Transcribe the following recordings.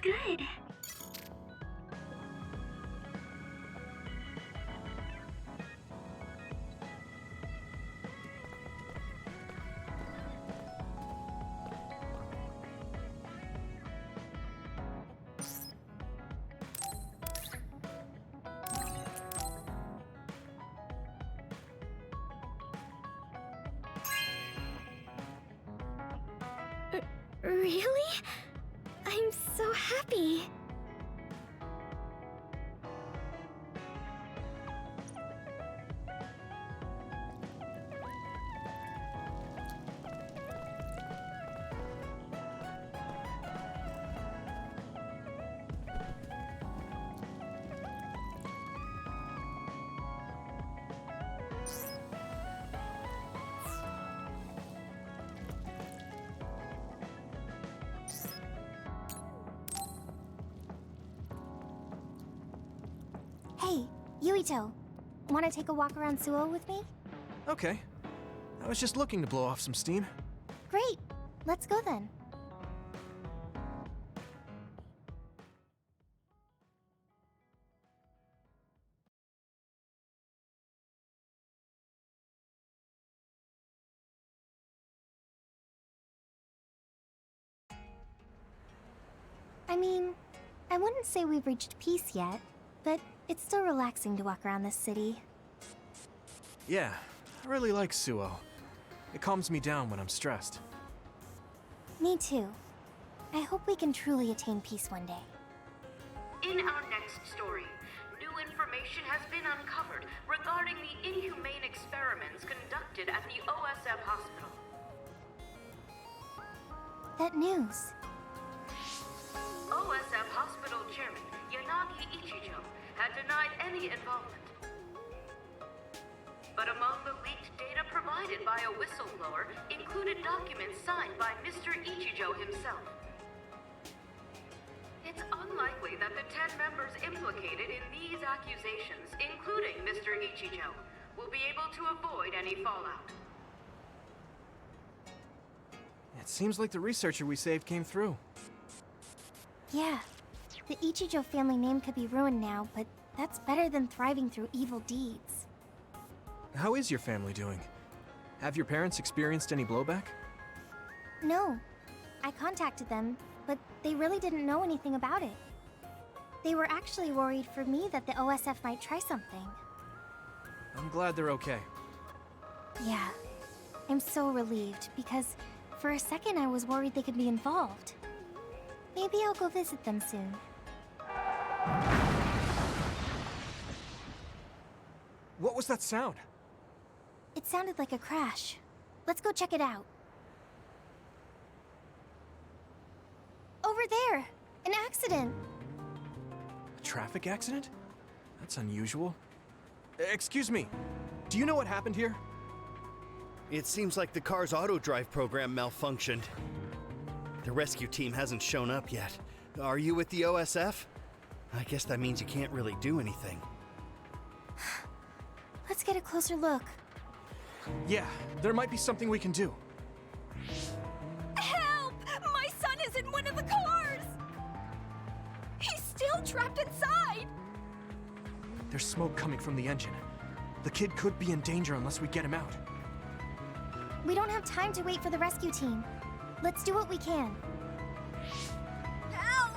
good. Really? I'm so happy. Hey, Yuito, want to take a walk around Suo with me? Okay. I was just looking to blow off some steam. Great, let's go then. I mean, I wouldn't say we've reached peace yet, but it's still relaxing to walk around this city. Yeah, I really like Suo. It calms me down when I'm stressed. Me too. I hope we can truly attain peace one day. In our next story, new information has been uncovered regarding the inhumane experiments conducted at the OSF hospital. That news. OSF hospital chairman Yanagi Ichijo had denied any involvement. But among the leaked data provided by a whistleblower included documents signed by Mr. Ichijo himself. It's unlikely that the 10 members implicated in these accusations, including Mr. Ichijo, will be able to avoid any fallout. It seems like the researcher we saved came through. Yeah, the Ichijo family name could be ruined now, but that's better than thriving through evil deeds. How is your family doing? Have your parents experienced any blowback? No, I contacted them, but they really didn't know anything about it. They were actually worried for me that the OSF might try something. I'm glad they're okay. Yeah, I'm so relieved, because for a second I was worried they could be involved. Maybe I'll go visit them soon. What was that sound? It sounded like a crash. Let's go check it out. Over there! An accident! A traffic accident? That's unusual. Excuse me, do you know what happened here? It seems like the car's auto-drive program malfunctioned. The rescue team hasn't shown up yet. Are you with the OSF? I guess that means you can't really do anything. Let's get a closer look. Yeah, there might be something we can do. Help! My son is in one of the cars! He's still trapped inside! There's smoke coming from the engine. The kid could be in danger unless we get him out. We don't have time to wait for the rescue team. Let's do what we can. Help!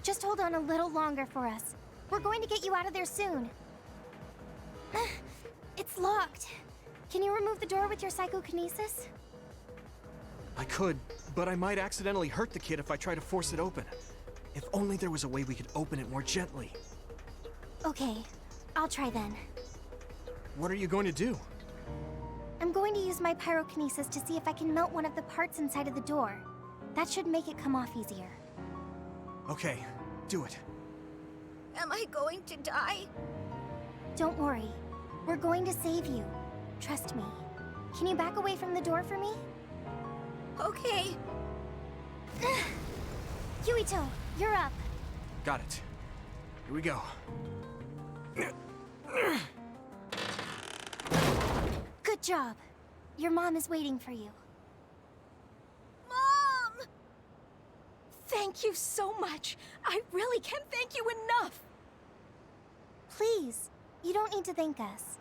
Just hold on a little longer for us. We're going to get you out of there soon. It's locked. Can you remove the door with your psychokinesis? I could, but I might accidentally hurt the kid if I try to force it open. If only there was a way we could open it more gently. Okay, I'll try then. What are you going to do? I'm going to use my pyrokinesis to see if I can melt one of the parts inside of the door. That should make it come off easier. Okay, do it. Am I going to die? Don't worry. We're going to save you. Trust me. Can you back away from the door for me? Okay. Yuito, you're up. Got it. Here we go. Good job. Your mom is waiting for you. Mom! Thank you so much. I really can't thank you enough. Please, you don't need to thank us.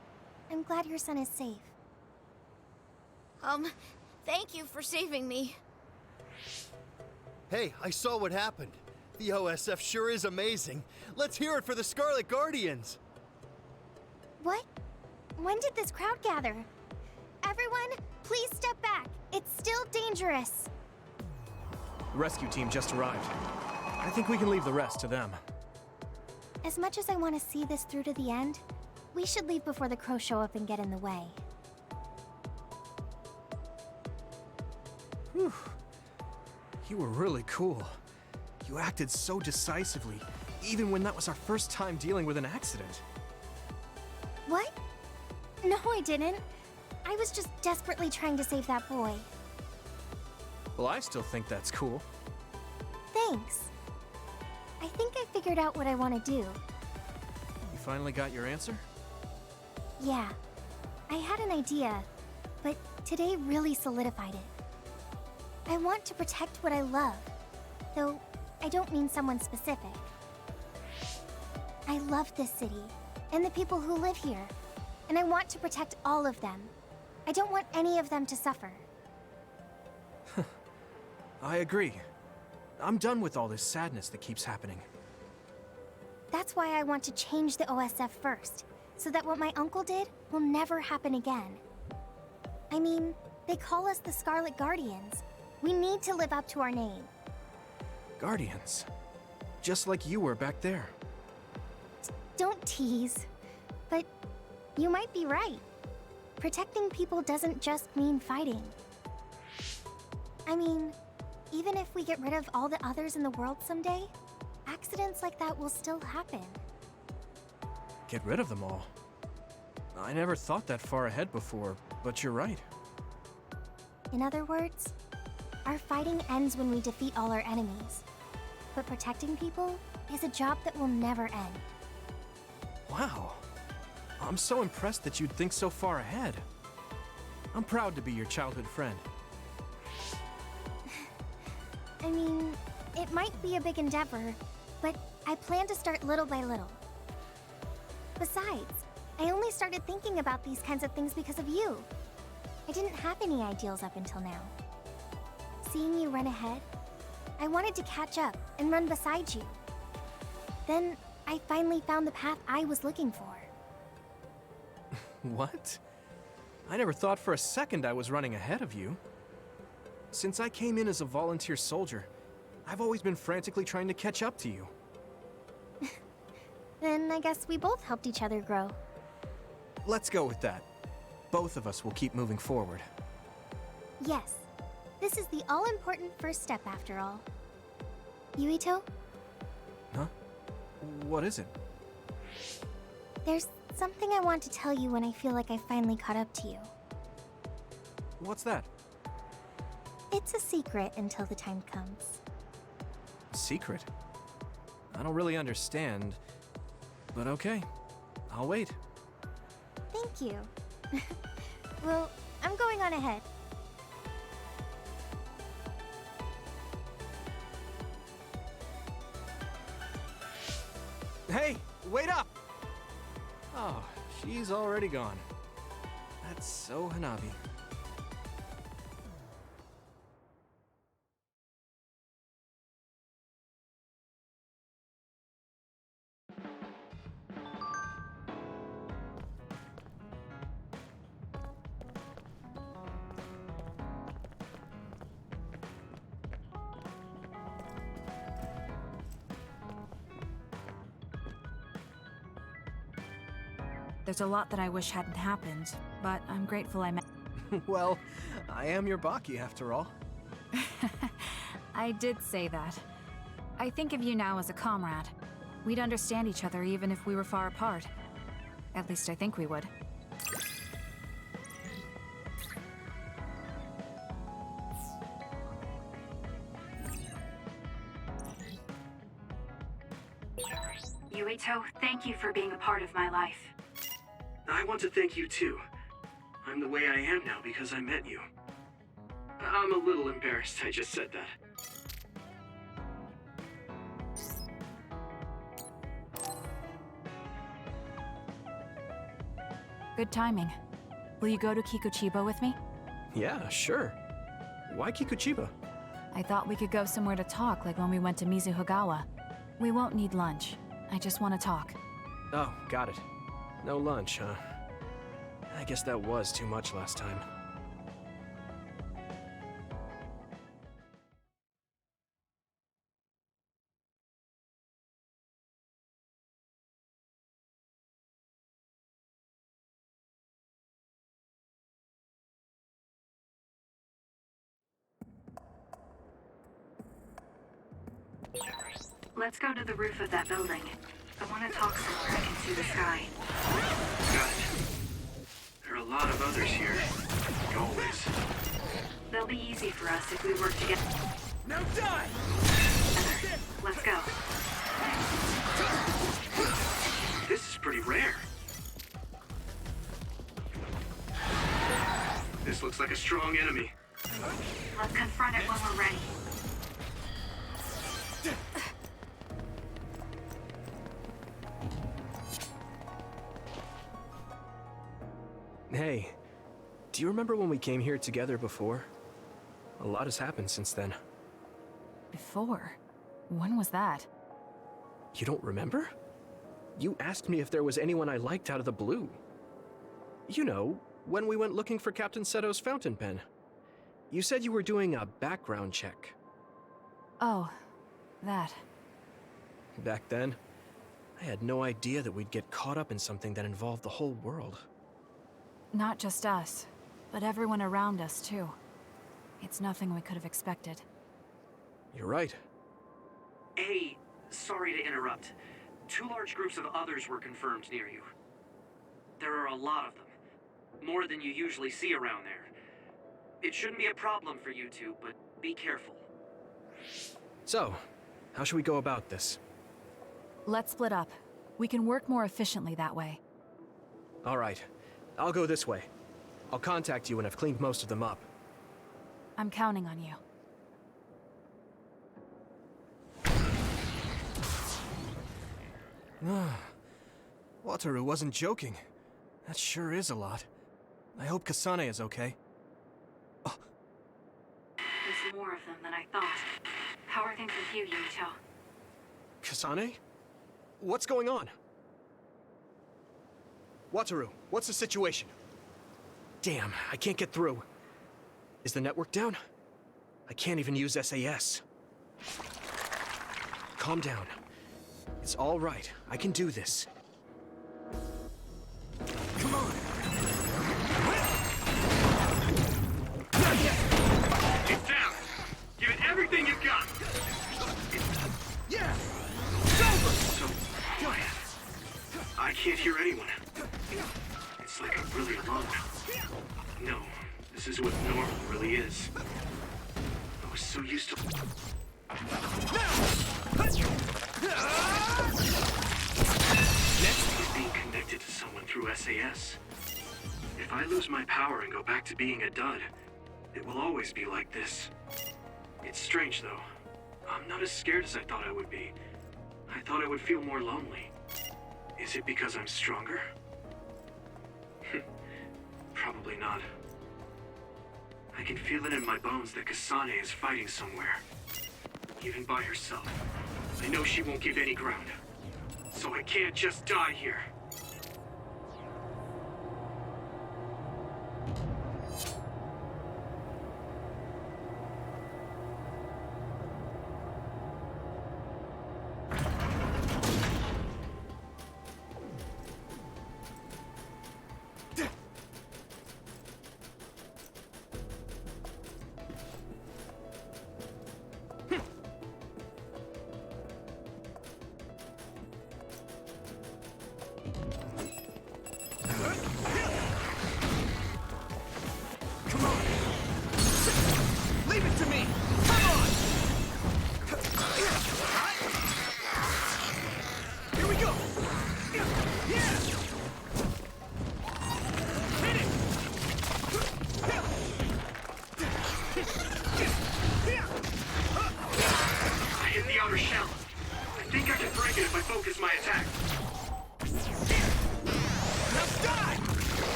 I'm glad your son is safe. Thank you for saving me. Hey, I saw what happened. The OSF sure is amazing. Let's hear it for the Scarlet Guardians. What? When did this crowd gather? Everyone, please step back. It's still dangerous. The rescue team just arrived. I think we can leave the rest to them. As much as I want to see this through to the end, we should leave before the crows show up and get in the way. Whew. You were really cool. You acted so decisively, even when that was our first time dealing with an accident. What? No, I didn't. I was just desperately trying to save that boy. Well, I still think that's cool. Thanks. I think I figured out what I want to do. You finally got your answer? Yeah. I had an idea, but today really solidified it. I want to protect what I love, though I don't mean someone specific. I love this city, and the people who live here, and I want to protect all of them. I don't want any of them to suffer. I agree. I'm done with all this sadness that keeps happening. That's why I want to change the OSF first, so that what my uncle did will never happen again. I mean, they call us the Scarlet Guardians. We need to live up to our name. Guardians. Just like you were back there. Don't tease. But you might be right. Protecting people doesn't just mean fighting. I mean, even if we get rid of all the others in the world someday, accidents like that will still happen. Get rid of them all. I never thought that far ahead before, but you're right. In other words, our fighting ends when we defeat all our enemies. But protecting people is a job that will never end. Wow. I'm so impressed that you'd think so far ahead. I'm proud to be your childhood friend. I mean, it might be a big endeavor, but I plan to start little by little. Besides, I only started thinking about these kinds of things because of you. I didn't have any ideals up until now. Seeing you run ahead, I wanted to catch up and run beside you. Then, I finally found the path I was looking for. What? I never thought for a second I was running ahead of you. Since I came in as a volunteer soldier, I've always been frantically trying to catch up to you. Then I guess we both helped each other grow. Let's go with that. Both of us will keep moving forward. Yes, this is the all-important first step after all. Yuito, Huh? What is it? there's something I want to tell you when I feel like I finally caught up to you. What's that? It's a secret until the time comes. Secret? I don't really understand, but okay. I'll wait. Thank you. Well, I'm going on ahead. Hey, wait up! Oh, she's already gone. That's so Hanabi. There's a lot that I wish hadn't happened, but I'm grateful I met. Well, I am your Baki after all. I did say that. I think of you now as a comrade. We'd understand each other even if we were far apart. At least I think we would. Yuito, thank you for being a part of my life. I want to thank you too. I'm the way I am now because I met you. I'm a little embarrassed I just said that. Good timing. Will you go to Kikuchiba with me? Yeah, sure. Why Kikuchiba? I thought we could go somewhere to talk, like when we went to Mizuhagawa. We won't need lunch. I just want to talk. Oh, got it. No lunch, huh? I guess that was too much last time. Let's go to the roof of that building. I want to talk somewhere I can see the sky. Got it. There are a lot of others here. Like always. They'll be easy for us if we work together. Now die! Let's go. This is pretty rare. This looks like a strong enemy. Let's confront it when we're ready. Hey, do you remember when we came here together before? A lot has happened since then. Before? When was that? You don't remember? You asked me if there was anyone I liked out of the blue. You know, when we went looking for Captain Seto's fountain pen. You said you were doing a background check. Oh, that. Back then, I had no idea that we'd get caught up in something that involved the whole world. Not just us, but everyone around us, too. It's nothing we could have expected. You're right. Hey, sorry to interrupt. 2 large groups of others were confirmed near you. There are a lot of them. More than you usually see around there. It shouldn't be a problem for you two, but be careful. So, how should we go about this? Let's split up. We can work more efficiently that way. All right. I'll go this way. I'll contact you when I've cleaned most of them up. I'm counting on you. Wataru wasn't joking. That sure is a lot. I hope Kasane is okay. There's more of them than I thought. How are things with you, Yuito? Kasane? What's going on? Wataru, what's the situation? Damn, I can't get through. Is the network down? I can't even use SAS. Calm down. It's all right. I can do this. Come on! It's down! Give it everything you've got! Yeah! It's over! So quiet. I can't hear anyone. It's like I'm really alone. No, this is what normal really is. I was so used to... Next is being connected to someone through SAS. If I lose my power and go back to being a dud, it will always be like this. It's strange, though. I'm not as scared as I thought I would be. I thought I would feel more lonely. Is it because I'm stronger? Probably not. I can feel it in my bones that Kasane is fighting somewhere. Even by herself. I know she won't give any ground. So I can't just die here.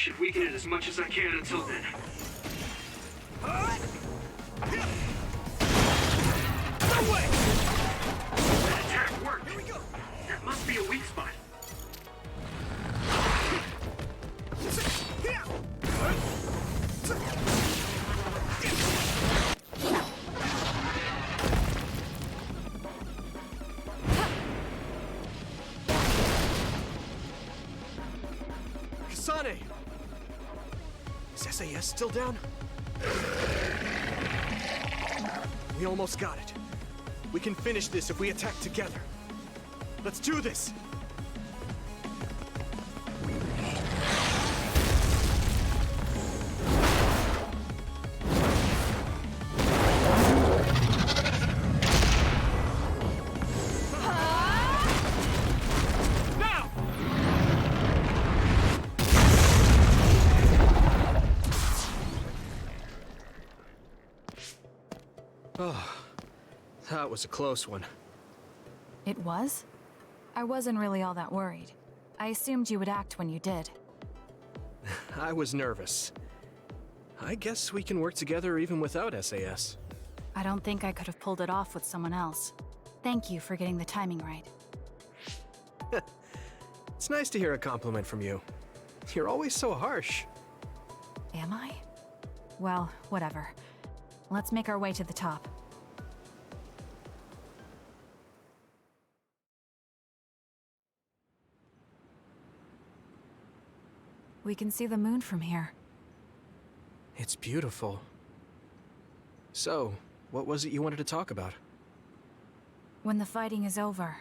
should weaken it as much as I can until then. No way! That attack worked! Here we go! That must be a weak spot. Kasane! Is SAS still down? We almost got it. We can finish this if we attack together. Let's do this! Now! Oh, that was a close one. It was? I wasn't really all that worried. I assumed you would act when you did. I was nervous. I guess we can work together even without SAS. I don't think I could have pulled it off with someone else. Thank you for getting the timing right. It's nice to hear a compliment from you. You're always so harsh. Am I? Well, whatever. Let's make our way to the top. We can see the moon from here. It's beautiful. So, what was it you wanted to talk about? When the fighting is over,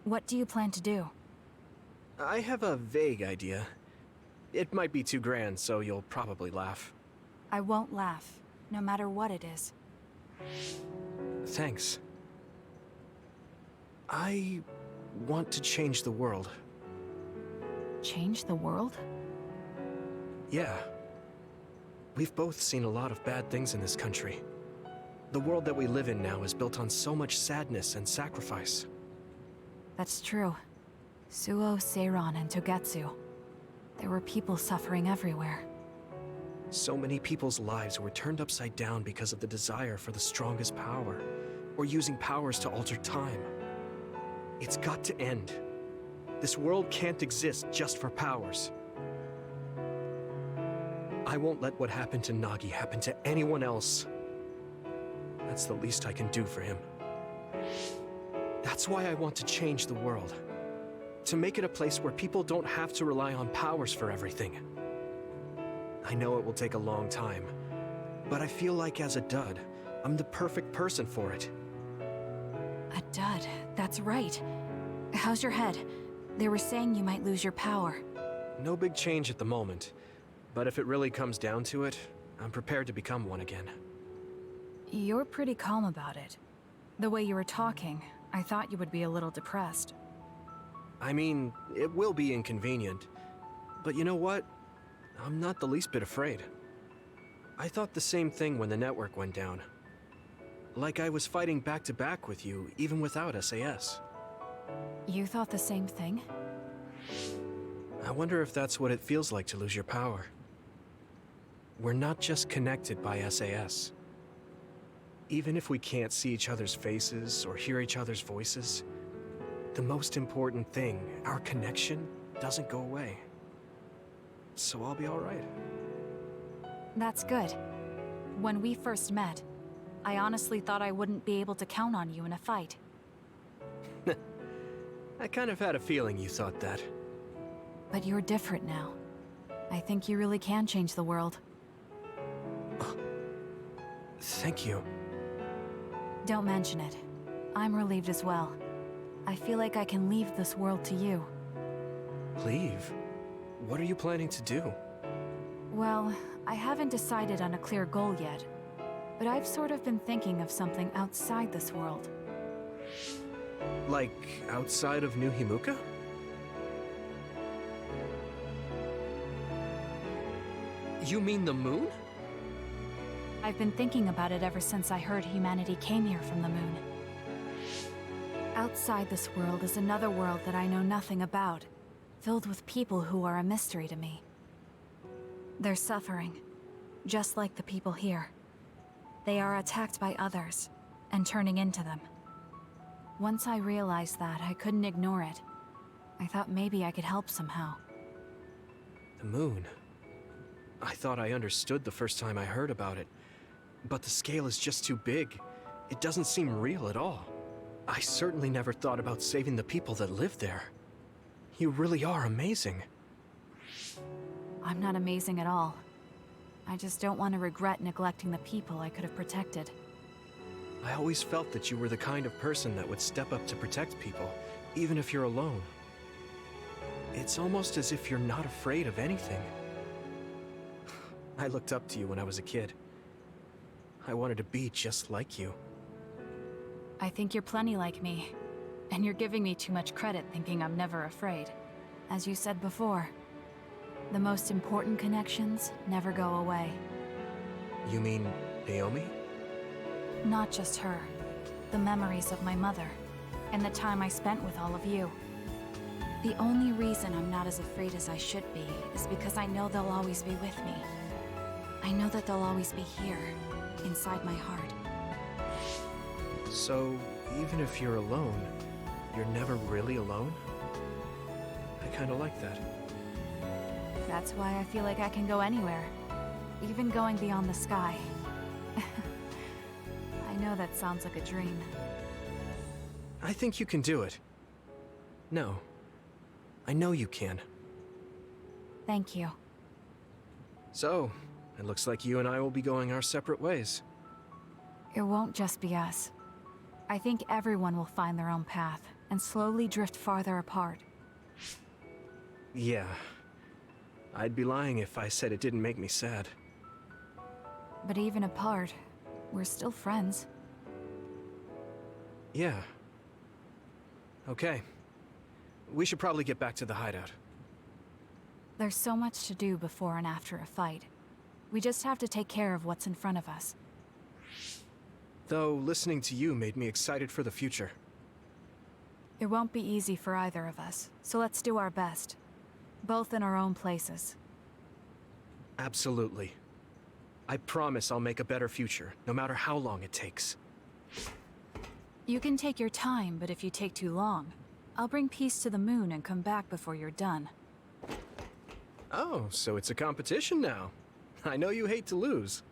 what do you plan to do? I have a vague idea. It might be too grand, so you'll probably laugh. I won't laugh, no matter what it is. Thanks. I want to change the world. Change the world? Yeah. We've both seen a lot of bad things in this country. The world that we live in now is built on so much sadness and sacrifice. That's true. Suo, Seiran, and Togetsu. There were people suffering everywhere. So many people's lives were turned upside down because of the desire for the strongest power, or using powers to alter time. It's got to end. This world can't exist just for powers. I won't let what happened to Nagi happen to anyone else. That's the least I can do for him. That's why I want to change the world. To make it a place where people don't have to rely on powers for everything. I know it will take a long time, but I feel like as a dud, I'm the perfect person for it. A dud, that's right. How's your head? They were saying you might lose your power. No big change at the moment, but if it really comes down to it, I'm prepared to become one again. You're pretty calm about it. The way you were talking, I thought you would be a little depressed. I mean, it will be inconvenient, but you know what? I'm not the least bit afraid. I thought the same thing when the network went down. Like I was fighting back to back with you, even without SAS. You thought the same thing? I wonder if that's what it feels like to lose your power. We're not just connected by SAS. Even if we can't see each other's faces or hear each other's voices, the most important thing, our connection, doesn't go away. So I'll be all right. That's good. When we first met, I honestly thought I wouldn't be able to count on you in a fight. I kind of had a feeling you thought that. But you're different now. I think you really can change the world. Thank you. Don't mention it. I'm relieved as well. I feel like I can leave this world to you. Leave? What are you planning to do? Well, I haven't decided on a clear goal yet, but I've sort of been thinking of something outside this world. Like, outside of New Himuka? You mean the moon? I've been thinking about it ever since I heard humanity came here from the moon. Outside this world is another world that I know nothing about, filled with people who are a mystery to me. They're suffering, just like the people here. They are attacked by others, and turning into them. Once I realized that, I couldn't ignore it. I thought maybe I could help somehow. The moon. I thought I understood the first time I heard about it, but the scale is just too big. It doesn't seem real at all. I certainly never thought about saving the people that live there. You really are amazing. I'm not amazing at all. I just don't want to regret neglecting the people I could have protected. I always felt that you were the kind of person that would step up to protect people, even if you're alone. It's almost as if you're not afraid of anything. I looked up to you when I was a kid. I wanted to be just like you. I think you're plenty like me, and you're giving me too much credit thinking I'm never afraid. As you said before, the most important connections never go away. You mean Naomi? Not just her. The memories of my mother, and the time I spent with all of you. The only reason I'm not as afraid as I should be is because I know they'll always be with me. I know that they'll always be here, inside my heart. So, even if you're alone, you're never really alone? I kinda like that. That's why I feel like I can go anywhere, even going beyond the sky. I know that sounds like a dream. I think you can do it. No. I know you can. Thank you. So, it looks like you and I will be going our separate ways. It won't just be us. I think everyone will find their own path and slowly drift farther apart. Yeah. I'd be lying if I said it didn't make me sad. But even apart, we're still friends. Yeah. Okay. We should probably get back to the hideout. There's so much to do before and after a fight. We just have to take care of what's in front of us. Though, listening to you made me excited for the future. It won't be easy for either of us, so let's do our best. Both in our own places. Absolutely. I promise I'll make a better future, no matter how long it takes. You can take your time, but if you take too long, I'll bring peace to the moon and come back before you're done. Oh, so it's a competition now. I know you hate to lose.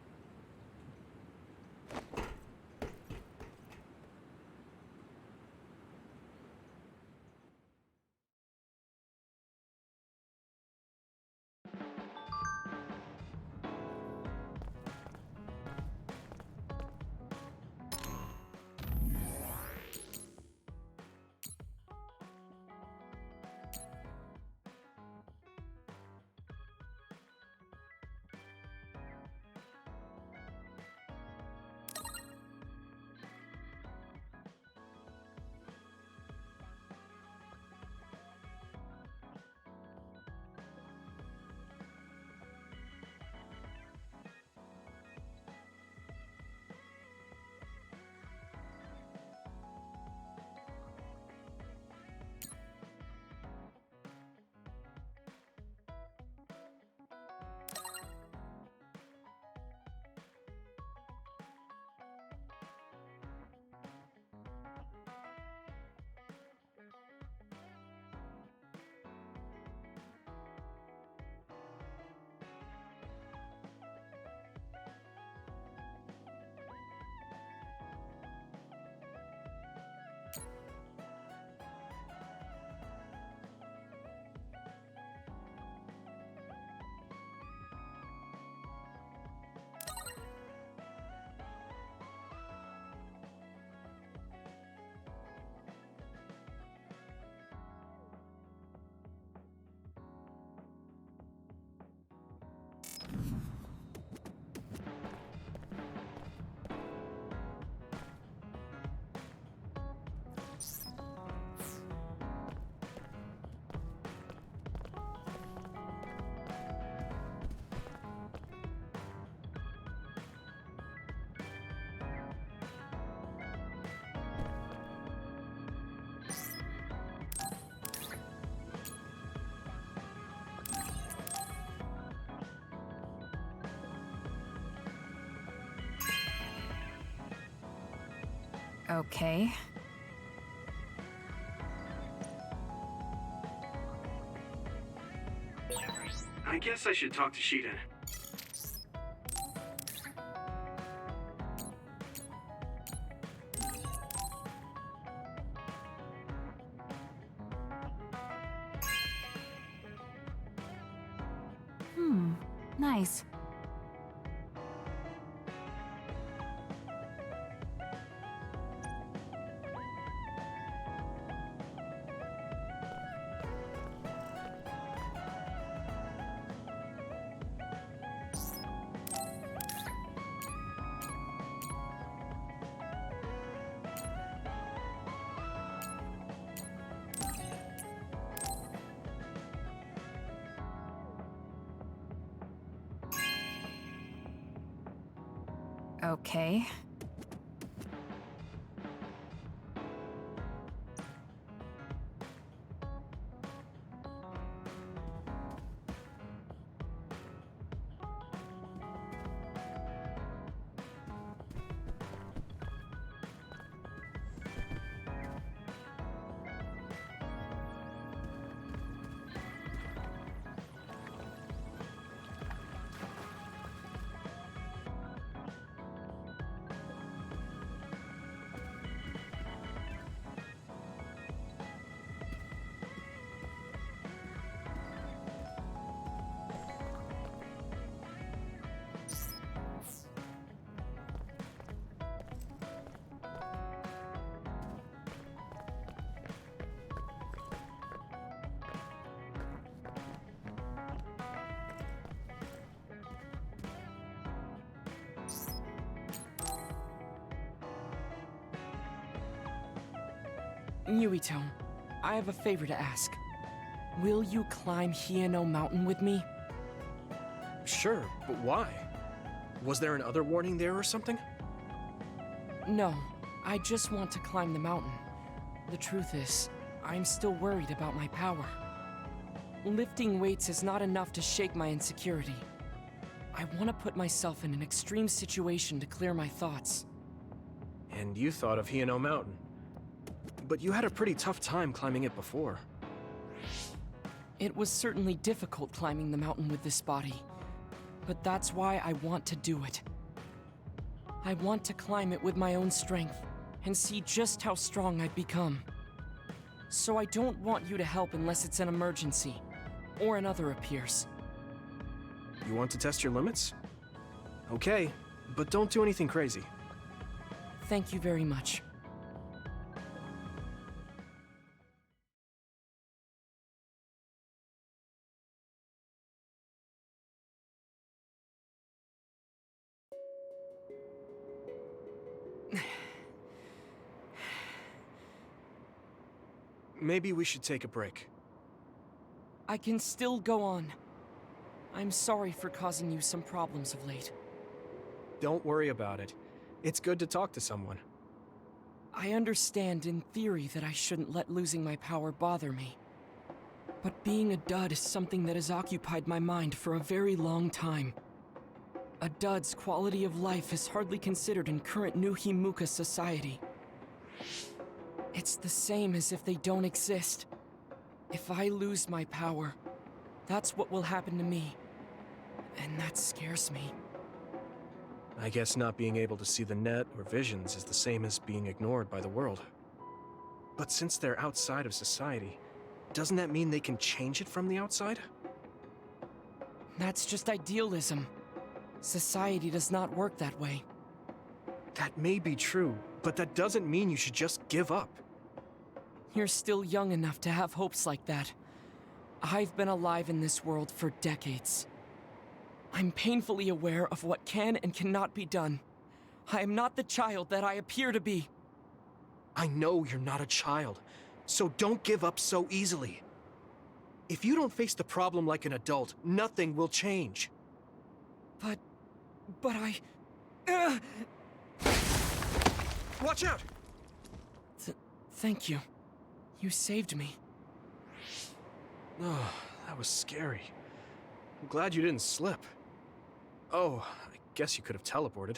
Okay. I guess I should talk to Shiden. Nice. Okay. Yuito, I have a favor to ask. Will you climb Hieno Mountain with me? Sure, but why? Was there an other warning there or something? No, I just want to climb the mountain. The truth is, I'm still worried about my power. Lifting weights is not enough to shake my insecurity. I want to put myself in an extreme situation to clear my thoughts. And you thought of Hieno Mountain. But you had a pretty tough time climbing it before. It was certainly difficult climbing the mountain with this body, but that's why I want to do it. I want to climb it with my own strength and see just how strong I've become. So I don't want you to help unless it's an emergency, or another appears. You want to test your limits? Okay, but don't do anything crazy. Thank you very much. Maybe we should take a break. I can still go on. I'm sorry for causing you some problems of late. Don't worry about it. It's good to talk to someone. I understand in theory that I shouldn't let losing my power bother me. But being a dud is something that has occupied my mind for a very long time. A dud's quality of life is hardly considered in current New Himuka society. It's the same as if they don't exist. If I lose my power, that's what will happen to me. And that scares me. I guess not being able to see the net or visions is the same as being ignored by the world. But since they're outside of society, doesn't that mean they can change it from the outside? That's just idealism. Society does not work that way. That may be true, but that doesn't mean you should just give up. You're still young enough to have hopes like that. I've been alive in this world for decades. I'm painfully aware of what can and cannot be done. I am not the child that I appear to be. I know you're not a child, so don't give up so easily. If you don't face the problem like an adult, nothing will change. But I... Watch out! Thank you. You saved me. Oh, that was scary. I'm glad you didn't slip. Oh, I guess you could have teleported.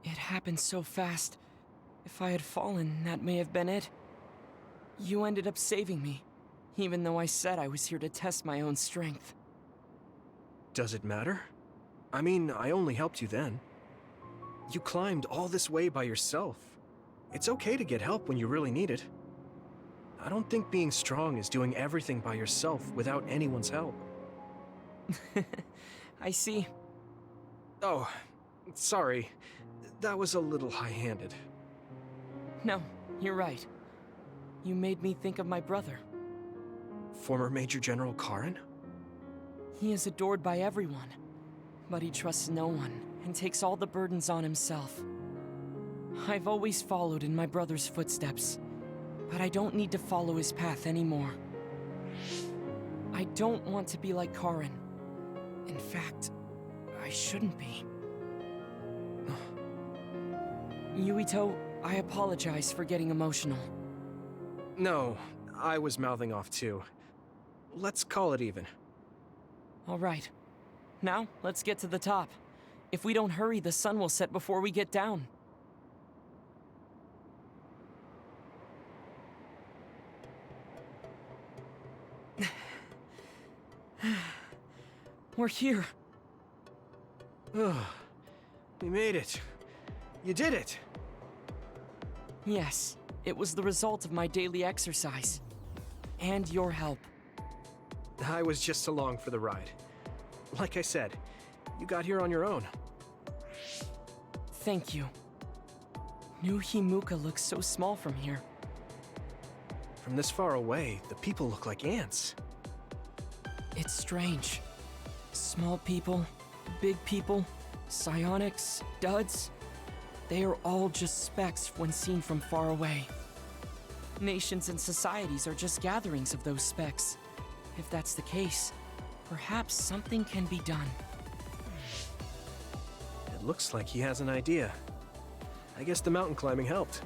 It happened so fast. If I had fallen, that may have been it. You ended up saving me, even though I said I was here to test my own strength. Does it matter? I mean, I only helped you then. You climbed all this way by yourself. It's okay to get help when you really need it. I don't think being strong is doing everything by yourself without anyone's help. I see. Oh, sorry. That was a little high-handed. No, you're right. You made me think of my brother. Former Major General Karin? He is adored by everyone, but he trusts no one and takes all the burdens on himself. I've always followed in my brother's footsteps, but I don't need to follow his path anymore. I don't want to be like Karin. In fact, I shouldn't be. Yuito, I apologize for getting emotional. No, I was mouthing off too. Let's call it even. All right. Now, let's get to the top. If we don't hurry, the sun will set before we get down. We're here. We made it. You did it! Yes, it was the result of my daily exercise. And your help. I was just along for the ride. Like I said, you got here on your own. Thank you. New Himuka looks so small from here. From this far away, the people look like ants. It's strange. Small people, big people, psionics, duds. They are all just specks when seen from far away. Nations and societies are just gatherings of those specks. If that's the case, perhaps something can be done. It looks like he has an idea. I guess the mountain climbing helped.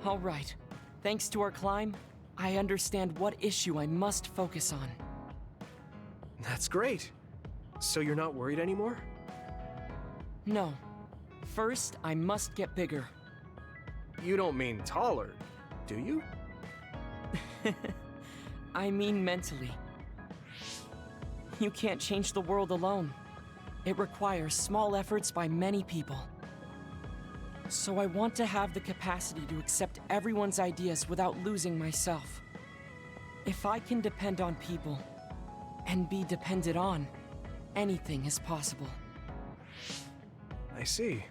All right. Thanks to our climb, I understand what issue I must focus on. That's great. So you're not worried anymore? No. First, I must get bigger. You don't mean taller, do you? I mean mentally. You can't change the world alone. It requires small efforts by many people. So I want to have the capacity to accept everyone's ideas without losing myself. If I can depend on people, and be depended on, anything is possible. I see.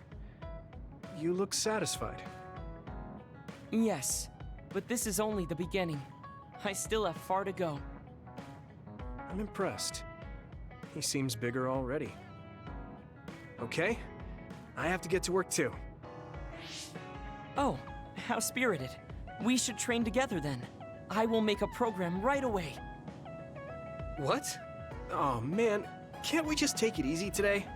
You look satisfied. Yes, but this is only the beginning. I still have far to go. I'm impressed. He seems bigger already. Okay, I have to get to work too. Oh, how spirited. We should train together then. I will make a program right away. What? Oh man, can't we just take it easy today?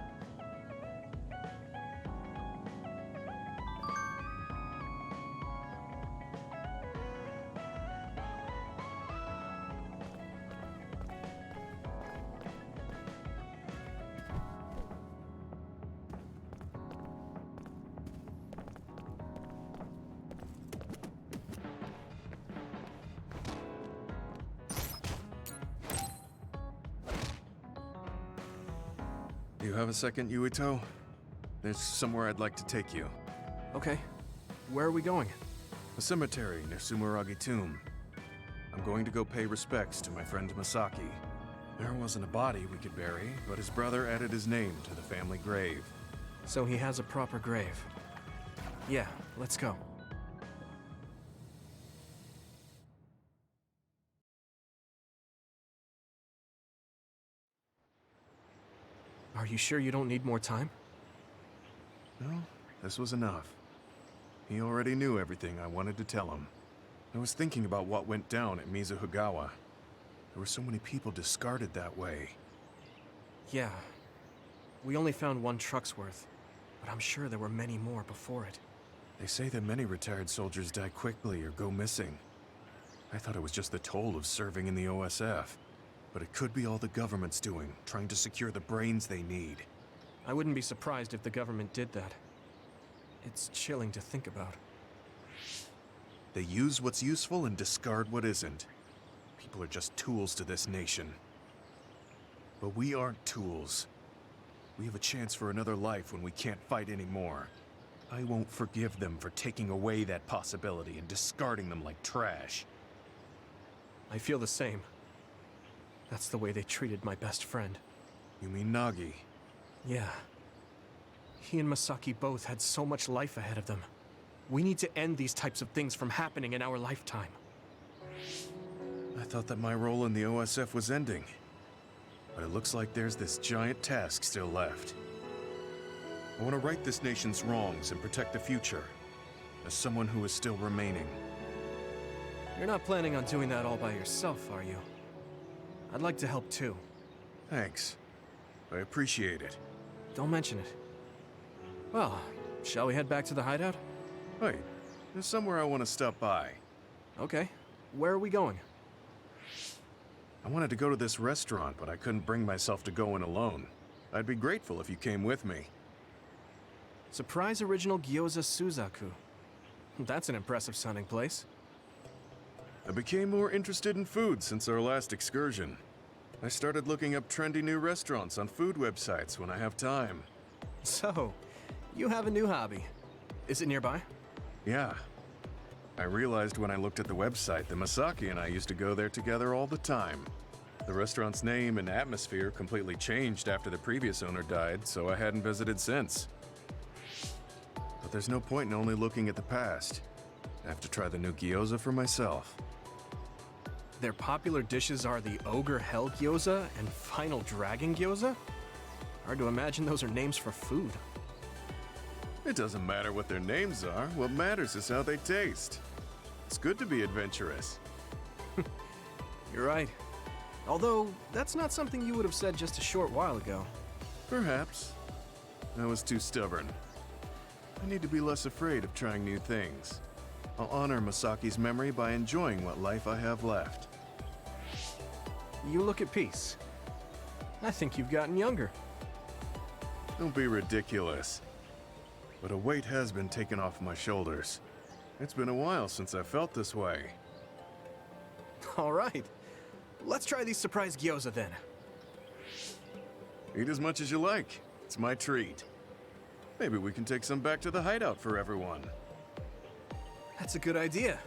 You have a second, Yuito? There's somewhere I'd like to take you. Okay, where are we going? A cemetery near Sumeragi Tomb. I'm going to go pay respects to my friend Masaki. There wasn't a body we could bury, but his brother added his name to the family grave. So he has a proper grave. Yeah, let's go. Are you sure you don't need more time? No, this was enough. He already knew everything I wanted to tell him. I was thinking about what went down at Mizuhigawa. There were so many people discarded that way. Yeah. We only found one truck's worth, but I'm sure there were many more before it. They say that many retired soldiers die quickly or go missing. I thought it was just the toll of serving in the OSF. But it could be all the government's doing, trying to secure the brains they need. I wouldn't be surprised if the government did that. It's chilling to think about. They use what's useful and discard what isn't. People are just tools to this nation. But we aren't tools. We have a chance for another life when we can't fight anymore. I won't forgive them for taking away that possibility and discarding them like trash. I feel the same. That's the way they treated my best friend. You mean Nagi? Yeah. He and Masaki both had so much life ahead of them. We need to end these types of things from happening in our lifetime. I thought that my role in the OSF was ending. But it looks like there's this giant task still left. I want to right this nation's wrongs and protect the future, as someone who is still remaining. You're not planning on doing that all by yourself, are you? I'd like to help too. Thanks. I appreciate it. Don't mention it. Well, shall we head back to the hideout? Wait, there's somewhere I want to stop by. Okay. Where are we going? I wanted to go to this restaurant, but I couldn't bring myself to go in alone. I'd be grateful if you came with me. Surprise Original Gyoza Suzaku. That's an impressive sounding place. I became more interested in food since our last excursion. I started looking up trendy new restaurants on food websites when I have time. So, you have a new hobby. Is it nearby? Yeah. I realized when I looked at the website that Masaki and I used to go there together all the time. The restaurant's name and atmosphere completely changed after the previous owner died, so I hadn't visited since. But there's no point in only looking at the past. I have to try the new gyoza for myself. Their popular dishes are the Ogre Hell Gyoza and Final Dragon Gyoza? Hard to imagine those are names for food. It doesn't matter what their names are. What matters is how they taste. It's good to be adventurous. You're right. Although, that's not something you would have said just a short while ago. Perhaps. I was too stubborn. I need to be less afraid of trying new things. I'll honor Masaki's memory by enjoying what life I have left. You look at peace. I think you've gotten younger. Don't be ridiculous. But a weight has been taken off my shoulders. It's been a while since I felt this way. All right. Let's try these surprise gyoza then. Eat as much as you like. It's my treat. Maybe we can take some back to the hideout for everyone. That's a good idea.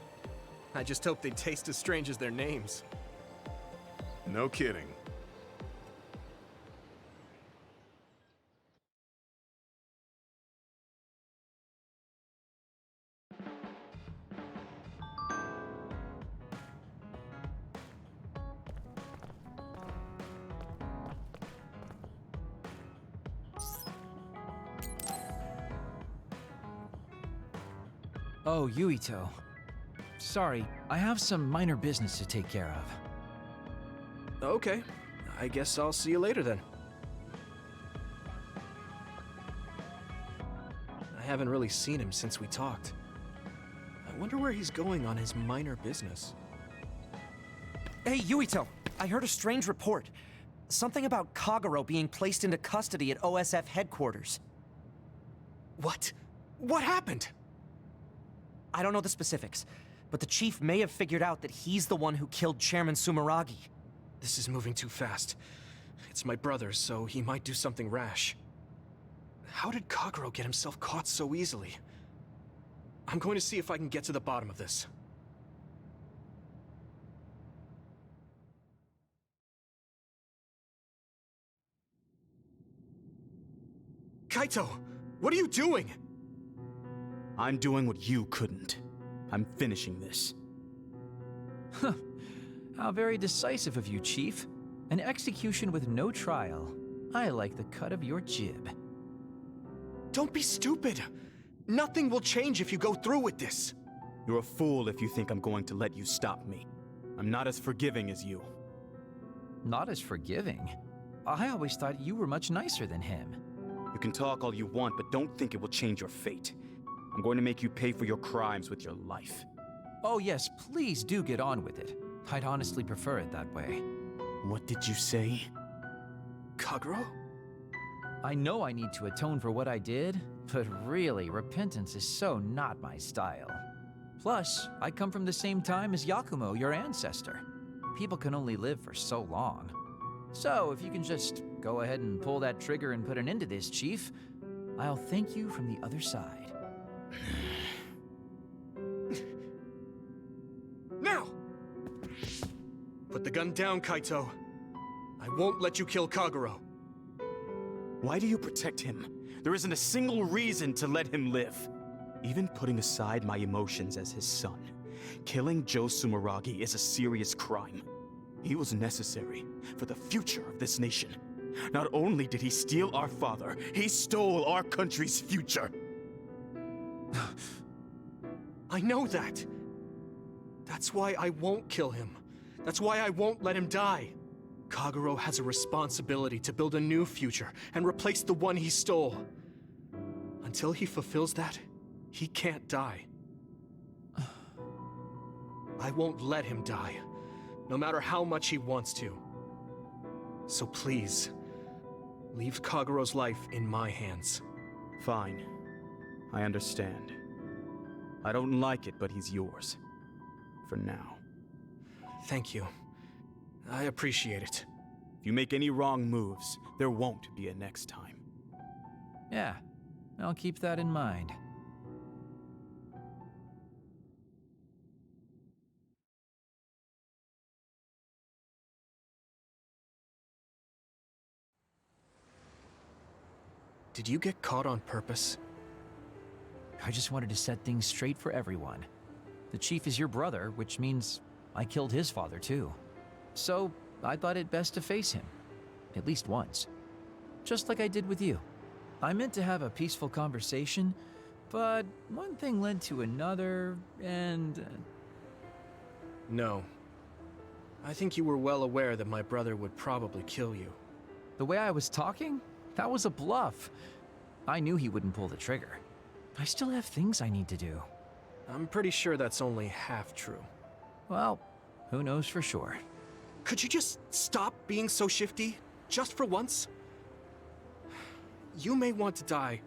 I just hope they taste as strange as their names. No kidding. Oh, Yuito. Sorry, I have some minor business to take care of. Okay. I guess I'll see you later then. I haven't really seen him since we talked. I wonder where he's going on his minor business. Hey, Yuito! I heard a strange report. Something about Kagero being placed into custody at OSF headquarters. What? What happened? I don't know the specifics, but the chief may have figured out that he's the one who killed Chairman Sumeragi. This is moving too fast. It's my brother, so he might do something rash. How did Kagero get himself caught so easily? I'm going to see if I can get to the bottom of this. Kaito! What are you doing? I'm doing what you couldn't. I'm finishing this. Huh. How very decisive of you, Chief. An execution with no trial. I like the cut of your jib. Don't be stupid! Nothing will change if you go through with this! You're a fool if you think I'm going to let you stop me. I'm not as forgiving as you. Not as forgiving? I always thought you were much nicer than him. You can talk all you want, but don't think it will change your fate. I'm going to make you pay for your crimes with your life. Oh yes, please do get on with it. I'd honestly prefer it that way. What did you say? Kagero? I know I need to atone for what I did, but really, repentance is so not my style. Plus, I come from the same time as Yakumo, your ancestor. People can only live for so long. So, if you can just go ahead and pull that trigger and put an end to this, Chief, I'll thank you from the other side. Now! Put the gun down, Kaito. I won't let you kill Kagero. Why do you protect him? There isn't a single reason to let him live. Even putting aside my emotions as his son, killing Joe Sumeragi is a serious crime. He was necessary for the future of this nation. Not only did he steal our father, he stole our country's future. I know that. That's why I won't kill him. That's why I won't let him die. Kagero has a responsibility to build a new future and replace the one he stole. Until he fulfills that, he can't die. I won't let him die, no matter how much he wants to. So please, leave Kagero's life in my hands. Fine. I understand. I don't like it, but he's yours. For now. Thank you. I appreciate it. If you make any wrong moves, there won't be a next time. Yeah, I'll keep that in mind. Did you get caught on purpose? I just wanted to set things straight for everyone. The Chief is your brother, which means I killed his father too. So, I thought it best to face him. At least once. Just like I did with you. I meant to have a peaceful conversation, but one thing led to another, and... No. I think you were well aware that my brother would probably kill you. The way I was talking? That was a bluff. I knew he wouldn't pull the trigger. I still have things I need to do. I'm pretty sure that's only half true. Well, who knows for sure. Could you just stop being so shifty? Just for once? You may want to die,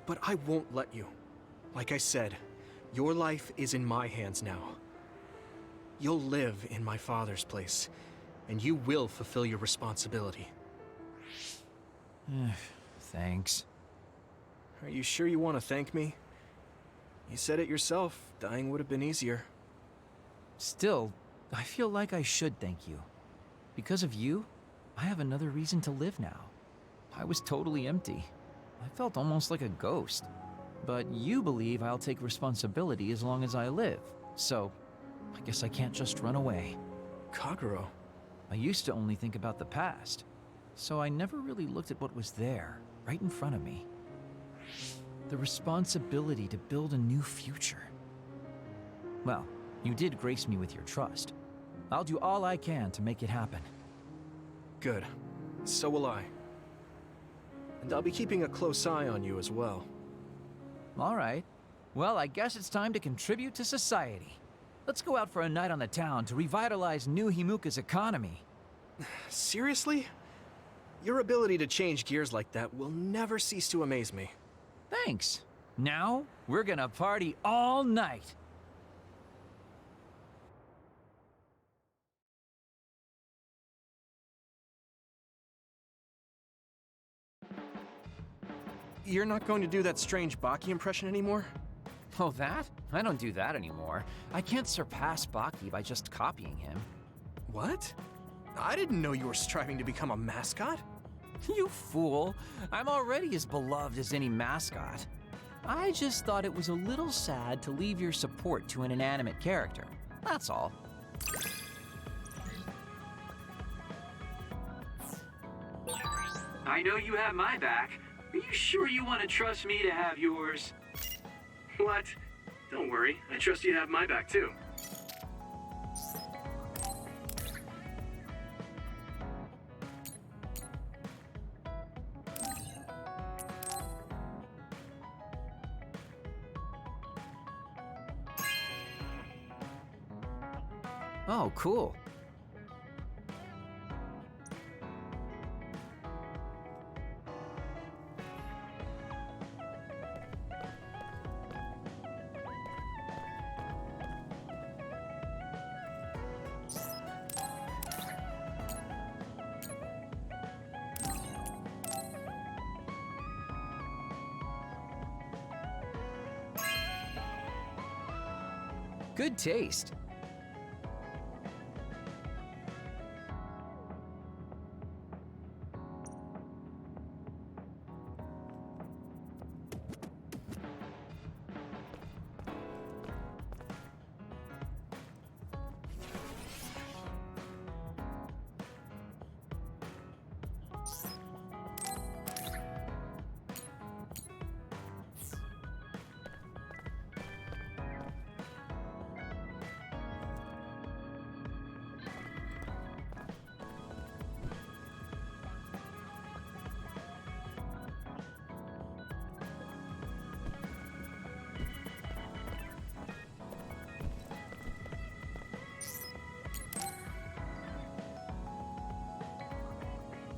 but I won't let you. Like I said, your life is in my hands now. You'll live in my father's place, and you will fulfill your responsibility. Thanks. Are you sure you want to thank me? You said it yourself, dying would have been easier. Still, I feel like I should thank you. Because of you, I have another reason to live now. I was totally empty. I felt almost like a ghost. But you believe I'll take responsibility as long as I live, so I guess I can't just run away. Kagero. I used to only think about the past, so I never really looked at what was there, right in front of me. The responsibility to build a new future. Well, you did grace me with your trust. I'll do all I can to make it happen. Good. So will I. And I'll be keeping a close eye on you as well. All right. Well, I guess it's time to contribute to society. Let's go out for a night on the town to revitalize New Himuka's economy. Seriously? Your ability to change gears like that will never cease to amaze me. Thanks. Now, we're gonna party all night. You're not going to do that strange Baki impression anymore? Oh, that? I don't do that anymore. I can't surpass Baki by just copying him. What? I didn't know you were striving to become a mascot. You fool! I'm already as beloved as any mascot. I just thought it was a little sad to leave your support to an inanimate character. That's all. I know you have my back. Are you sure you want to trust me to have yours? What? Don't worry. I trust you to have my back too. Oh, cool. Good taste.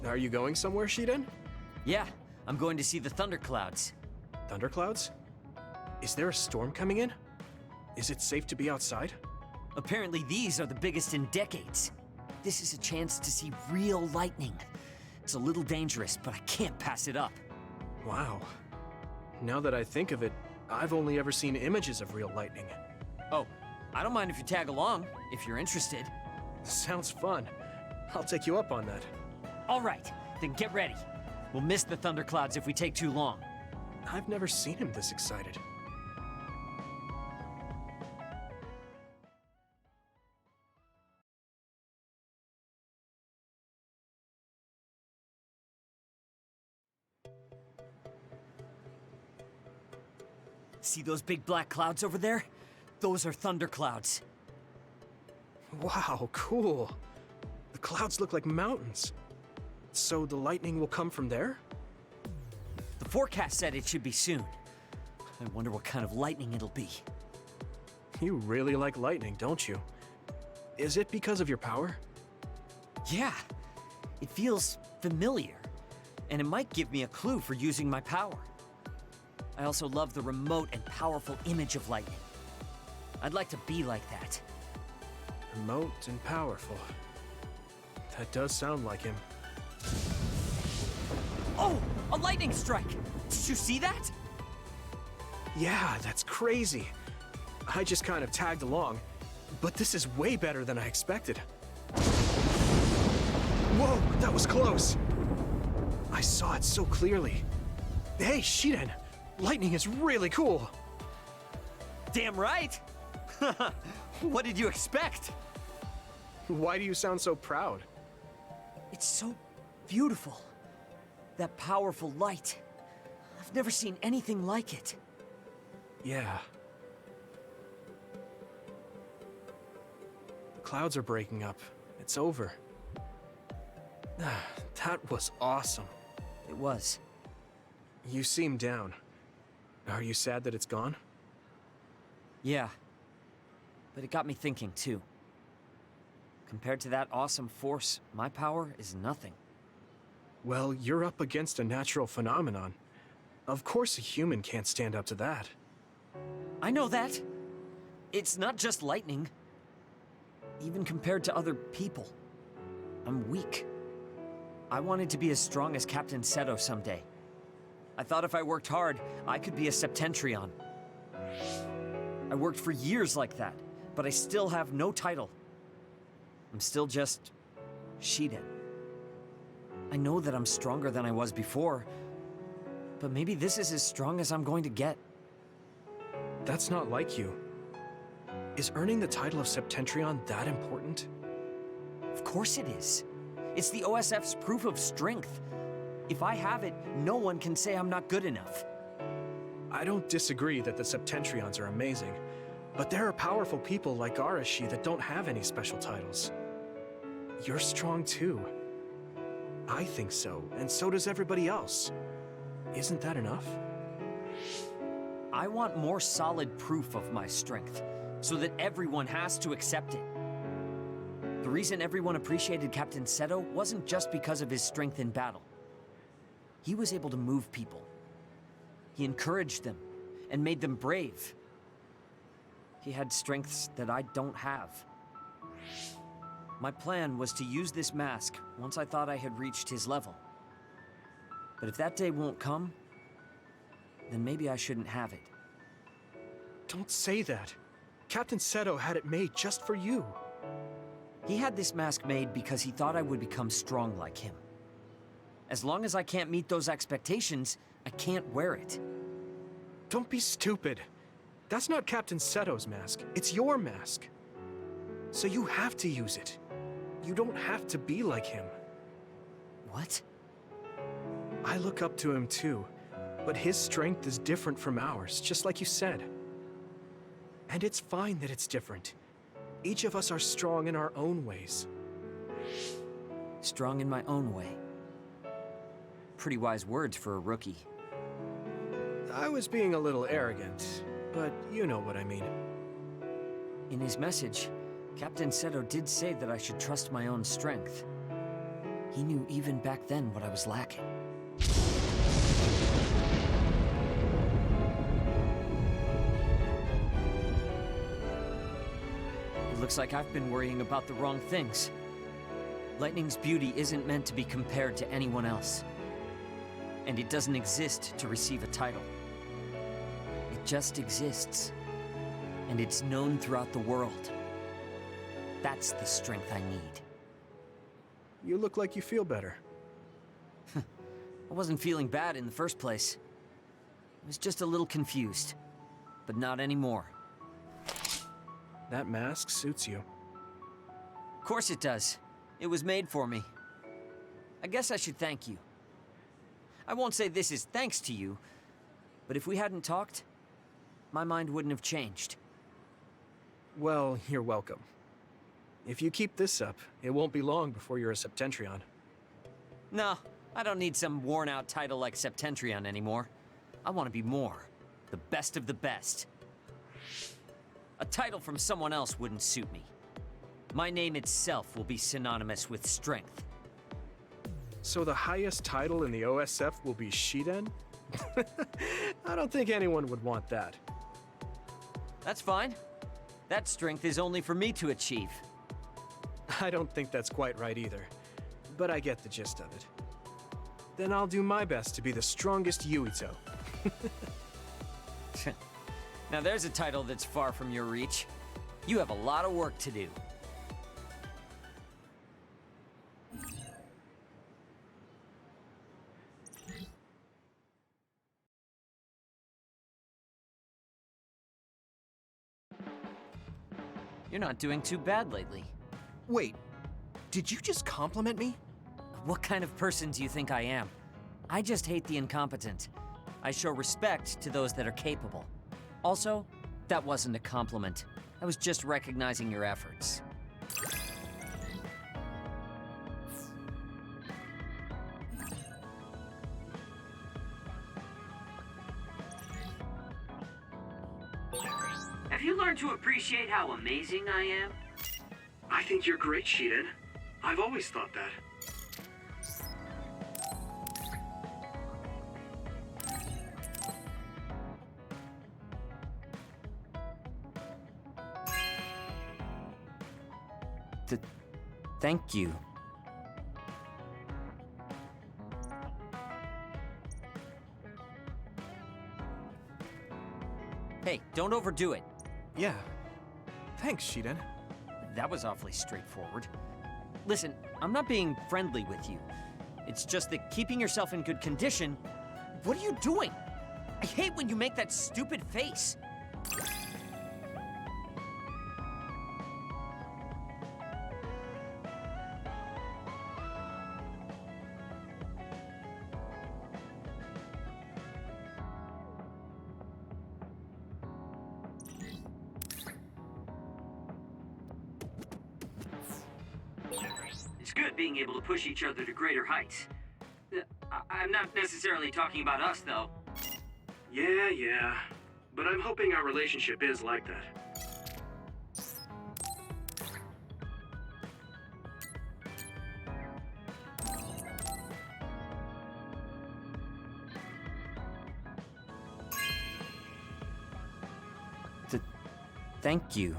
Are you going somewhere, Shiden? Yeah, I'm going to see the thunderclouds. Thunderclouds? Is there a storm coming in? Is it safe to be outside? Apparently these are the biggest in decades. This is a chance to see real lightning. It's a little dangerous, but I can't pass it up. Wow. Now that I think of it, I've only ever seen images of real lightning. Oh, I don't mind if you tag along, if you're interested. Sounds fun. I'll take you up on that. All right, then get ready. We'll miss the thunderclouds if we take too long. I've never seen him this excited. See those big black clouds over there? Those are thunderclouds. Wow, cool. The clouds look like mountains. So the lightning will come from there? The forecast said it should be soon. I wonder what kind of lightning it'll be. You really like lightning, don't you? Is it because of your power? Yeah, it feels familiar, and it might give me a clue for using my power. I also love the remote and powerful image of lightning. I'd like to be like that. Remote and powerful. That does sound like him. Oh, a lightning strike! Did you see that? Yeah, that's crazy. I just kind of tagged along, but this is way better than I expected. Whoa, that was close. I saw it so clearly. Hey, Shiden, lightning is really cool. Damn right! What did you expect? Why do you sound so proud? It's so beautiful. That powerful light. I've never seen anything like it. Yeah. The clouds are breaking up. It's over. That was awesome. It was. You seem down. Are you sad that it's gone? Yeah. But it got me thinking, too. Compared to that awesome force, my power is nothing. Well, you're up against a natural phenomenon. Of course a human can't stand up to that. I know that. It's not just lightning. Even compared to other people, I'm weak. I wanted to be as strong as Captain Seto someday. I thought if I worked hard, I could be a Septentrion. I worked for years like that, but I still have no title. I'm still just Shiden. I know that I'm stronger than I was before, but maybe this is as strong as I'm going to get. That's not like you. Is earning the title of Septentrion that important? Of course it is. It's the OSF's proof of strength. If I have it, no one can say I'm not good enough. I don't disagree that the Septentrions are amazing, but there are powerful people like Arashi that don't have any special titles. You're strong too. I think so, and so does everybody else. Isn't that enough? I want more solid proof of my strength, so that everyone has to accept it. The reason everyone appreciated Captain Seto wasn't just because of his strength in battle. He was able to move people. He encouraged them and made them brave. He had strengths that I don't have. My plan was to use this mask once I thought I had reached his level. But if that day won't come, then maybe I shouldn't have it. Don't say that. Captain Seto had it made just for you. He had this mask made because he thought I would become strong like him. As long as I can't meet those expectations, I can't wear it. Don't be stupid. That's not Captain Seto's mask. It's your mask. So you have to use it. You don't have to be like him. What? I look up to him too, but his strength is different from ours, just like you said. And it's fine that it's different. Each of us are strong in our own ways. Strong in my own way. Pretty wise words for a rookie. I was being a little arrogant, but you know what I mean. In his message, Captain Seto did say that I should trust my own strength. He knew even back then what I was lacking. It looks like I've been worrying about the wrong things. Lightning's beauty isn't meant to be compared to anyone else. And it doesn't exist to receive a title. It just exists. And it's known throughout the world. That's the strength I need. You look like you feel better. I wasn't feeling bad in the first place. I was just a little confused. But not anymore. That mask suits you. Of course it does. It was made for me. I guess I should thank you. I won't say this is thanks to you, but if we hadn't talked, my mind wouldn't have changed. Well, you're welcome. If you keep this up, it won't be long before you're a Septentrion. No, I don't need some worn-out title like Septentrion anymore. I want to be more. The best of the best. A title from someone else wouldn't suit me. My name itself will be synonymous with strength. So the highest title in the OSF will be Shiden? I don't think anyone would want that. That's fine. That strength is only for me to achieve. I don't think that's quite right either, but I get the gist of it. Then I'll do my best to be the strongest Yuito. Now there's a title that's far from your reach. You have a lot of work to do. You're not doing too bad lately. Wait, did you just compliment me? What kind of person do you think I am? I just hate the incompetent. I show respect to those that are capable. Also, that wasn't a compliment. I was just recognizing your efforts. Have you learned to appreciate how amazing I am? I think you're great, Shiden. I've always thought that. Thank you. Hey, don't overdo it. Yeah. Thanks, Shiden. That was awfully straightforward. Listen, I'm not being friendly with you. It's just that keeping yourself in good condition... What are you doing? I hate when you make that stupid face. It's good being able to push each other to greater heights. I'm not necessarily talking about us, though. Yeah. But I'm hoping our relationship is like that. Thank you.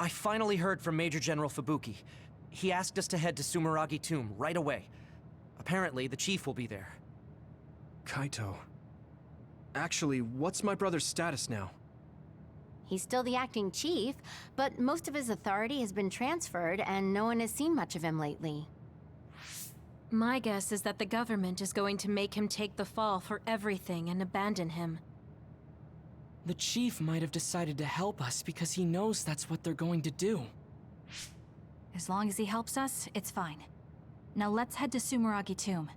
I finally heard from Major General Fubuki. He asked us to head to Sumeragi Tomb right away. Apparently, the chief will be there. Kaito. Actually, what's my brother's status now? He's still the acting chief, but most of his authority has been transferred and no one has seen much of him lately. My guess is that the government is going to make him take the fall for everything and abandon him. The chief might have decided to help us because he knows that's what they're going to do. As long as he helps us, it's fine. Now let's head to Sumeragi Tomb.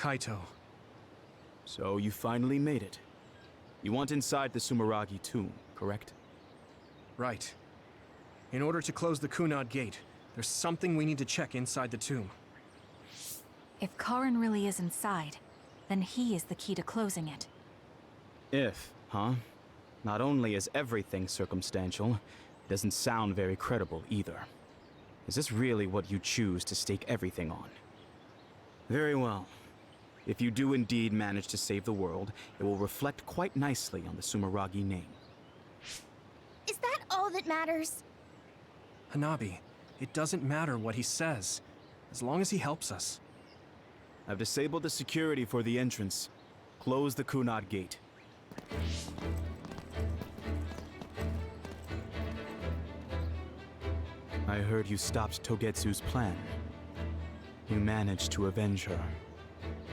Kaito. So you finally made it. You want inside the Sumeragi tomb, correct? Right. In order to close the Kunad Gate, there's something we need to check inside the tomb. If Karin really is inside, then he is the key to closing it. If, huh? Not only is everything circumstantial, it doesn't sound very credible either. Is this really what you choose to stake everything on? Very well. If you do indeed manage to save the world, it will reflect quite nicely on the Sumeragi name. Is that all that matters? Hanabi, it doesn't matter what he says, as long as he helps us. I've disabled the security for the entrance. Close the Kunad Gate. I heard you stopped Togetsu's plan. You managed to avenge her.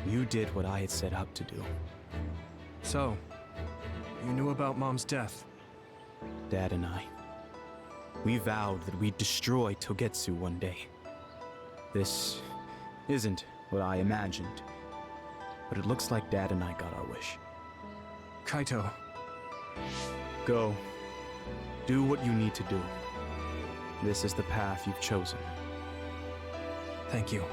You did what I had set out to do. So, you knew about Mom's death? Dad and I. We vowed that we'd destroy Togetsu one day. This isn't what I imagined, but it looks like Dad and I got our wish. Kaito. Go. Do what you need to do. This is the path you've chosen. Thank you.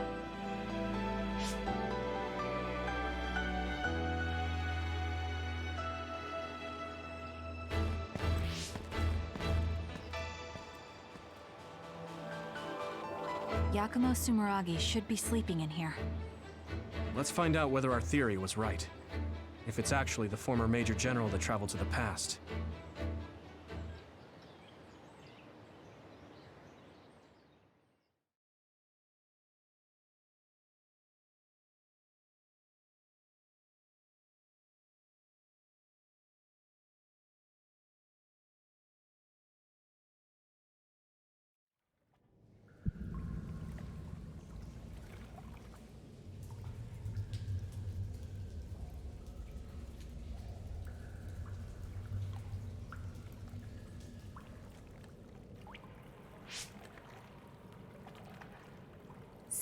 Yakumo Sumeragi should be sleeping in here. Let's find out whether our theory was right. If it's actually the former Major General that traveled to the past.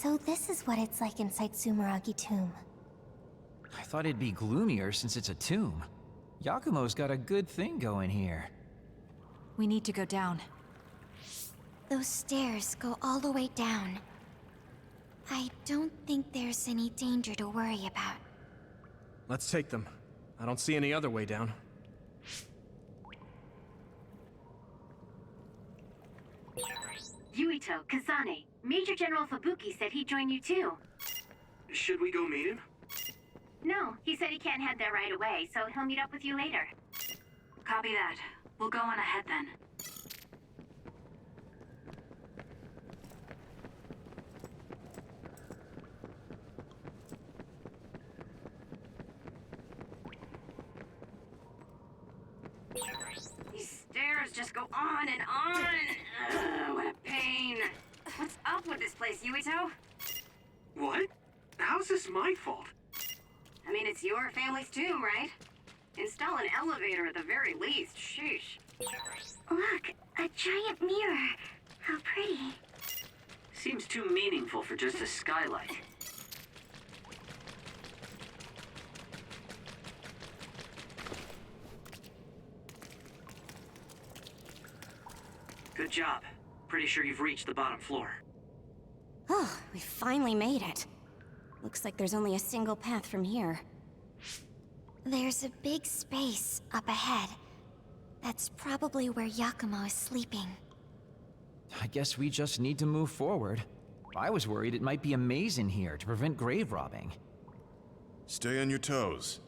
So this is what it's like inside Sumeragi Tomb. I thought it'd be gloomier since it's a tomb. Yakumo's got a good thing going here. We need to go down. Those stairs go all the way down. I don't think there's any danger to worry about. Let's take them. I don't see any other way down. Yuito, Kazane, Major General Fubuki said he'd join you too. Should we go meet him? No, he said he can't head there right away, so he'll meet up with you later. Copy that. We'll go on ahead then. These stairs just go on and on. Ugh, what a pain. What's up with this place, Yuito? What? How's this my fault? I mean, it's your family's tomb, right? Install an elevator at the very least. Sheesh. Look, a giant mirror. How pretty. Seems too meaningful for just a skylight. Good job. Pretty sure you've reached the bottom floor. Oh, we finally made it. Looks like there's only a single path from here. There's a big space up ahead. That's probably where Yakumo is sleeping. I guess we just need to move forward. I was worried it might be a maze in here to prevent grave robbing. Stay on your toes.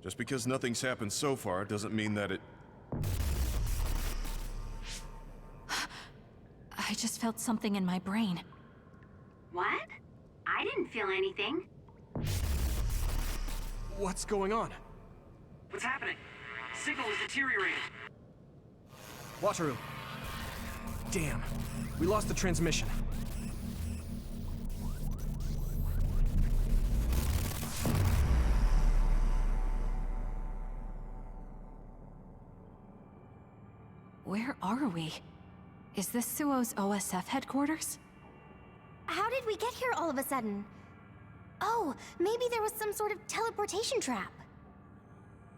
Just because nothing's happened so far doesn't mean that it... I just felt something in my brain. What? I didn't feel anything. What's going on? What's happening? Signal is deteriorating. Wataru. Damn. We lost the transmission. Where are we? Is this Suo's OSF headquarters? How did we get here all of a sudden? Oh, maybe there was some sort of teleportation trap.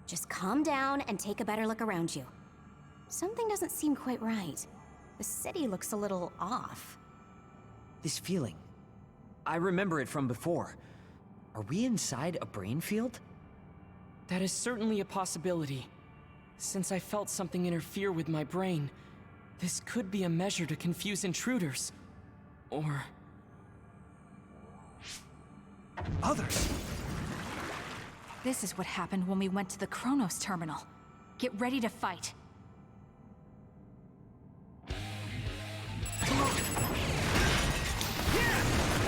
Just calm down and take a better look around you. Something doesn't seem quite right. The city looks a little off. This feeling. I remember it from before. Are we inside a brain field? That is certainly a possibility. Since I felt something interfere with my brain, this could be a measure to confuse intruders. Or... others! This is what happened when we went to the Kronos terminal. Get ready to fight.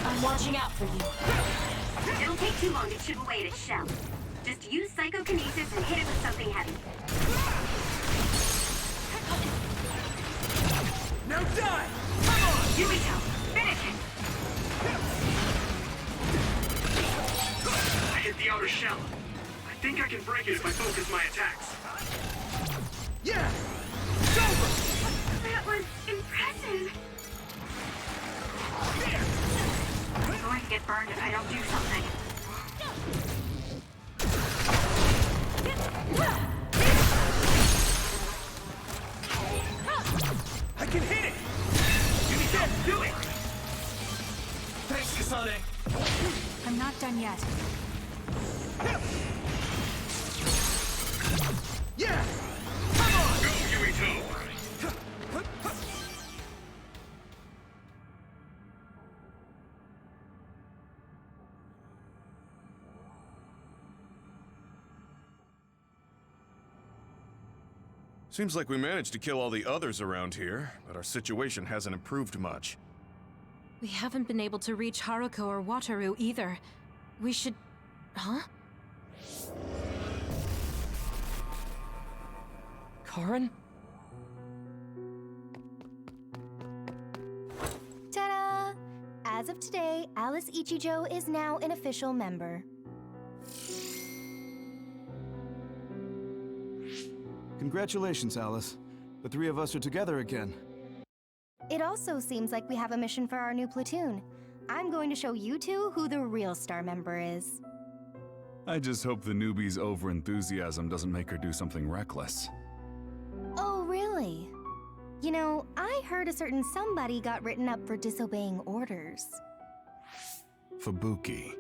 I'm watching out for you. It'll take too long to chip away at its shell. Just use psychokinesis and hit it with something heavy. Now die! Come on! Yuito, finish it! I hit the outer shell. I think I can break it if I focus my attacks. Yeah! It's over! That was impressive. I'm going to get burned if I don't do something. I can hit it! You need help, do it! Thanks, Kasane! I'm not done yet. Yeah! Come on! Go, Yuito! Seems like we managed to kill all the others around here, but our situation hasn't improved much. We haven't been able to reach Haruko or Wataru either. We should... Huh? Karin? Ta-da! As of today, Alice Ichijo is now an official member. Congratulations, Alice. The three of us are together again. It also seems like we have a mission for our new platoon. I'm going to show you two who the real star member is. I just hope the newbie's overenthusiasm doesn't make her do something reckless. Oh, really? You know, I heard a certain somebody got written up for disobeying orders. Fubuki.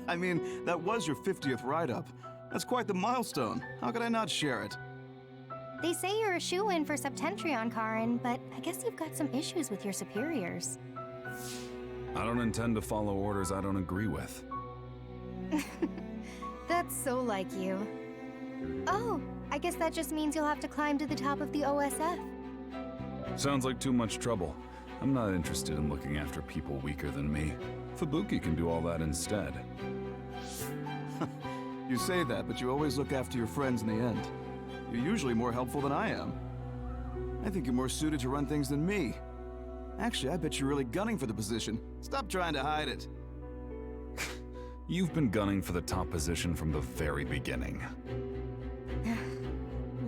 I mean, that was your 50th write-up. That's quite the milestone. How could I not share it? They say you're a shoo-in for Septentrion, Karin, but I guess you've got some issues with your superiors. I don't intend to follow orders I don't agree with. That's so like you. Oh, I guess that just means you'll have to climb to the top of the OSF. Sounds like too much trouble. I'm not interested in looking after people weaker than me. Fubuki can do all that instead. You say that, but you always look after your friends in the end. You're usually more helpful than I am. I think you're more suited to run things than me. Actually, I bet you're really gunning for the position. Stop trying to hide it. You've been gunning for the top position from the very beginning.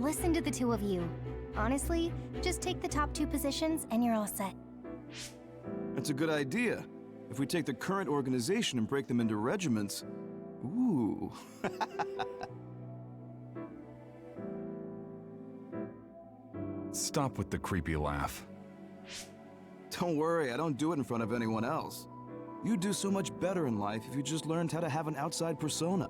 Listen to the two of you. Honestly, just take the top 2 positions and you're all set. That's a good idea. If we take the current organization and break them into regiments... Ooh. Stop with the creepy laugh. Don't worry, I don't do it in front of anyone else. You'd do so much better in life if you just learned how to have an outside persona.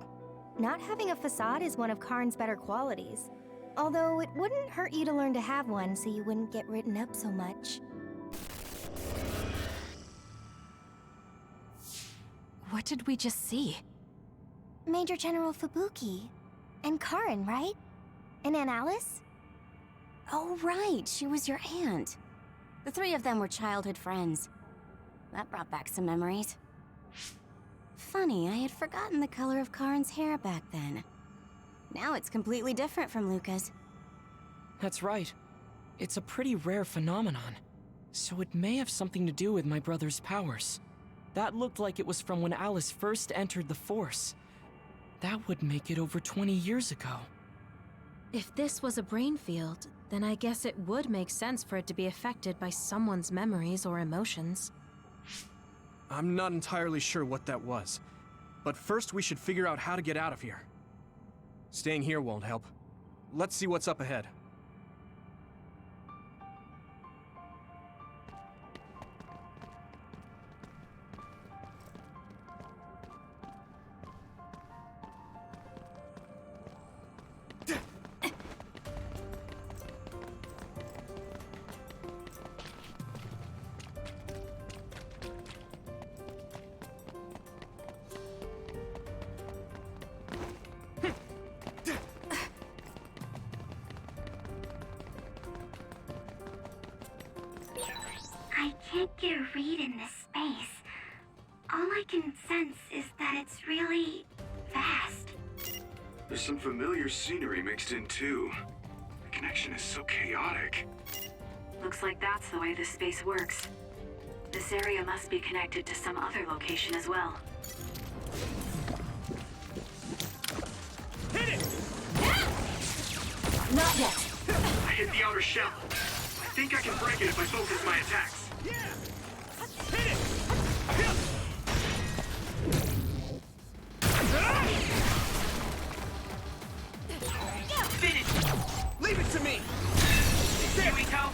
Not having a facade is one of Karin's better qualities. Although it wouldn't hurt you to learn to have one so you wouldn't get written up so much. What did we just see? Major General Fubuki. And Karin, right? And Aunt Alice? Oh, right, she was your aunt. The 3 of them were childhood friends. That brought back some memories. Funny, I had forgotten the color of Karin's hair back then. Now it's completely different from Luca's. That's right. It's a pretty rare phenomenon. So it may have something to do with my brother's powers. That looked like it was from when Alice first entered the Force. That would make it over 20 years ago. If this was a brain field, then I guess it would make sense for it to be affected by someone's memories or emotions. I'm not entirely sure what that was. But first we should figure out how to get out of here. Staying here won't help. Let's see what's up ahead. I can't get a read in this space. All I can sense is that it's really vast. There's some familiar scenery mixed in too. The connection is so chaotic. Looks like that's the way this space works. This area must be connected to some other location as well. Hit it! Not yet. I hit the outer shell. I think I can break it if I focus my attacks. Finish! Leave it to me! There we go!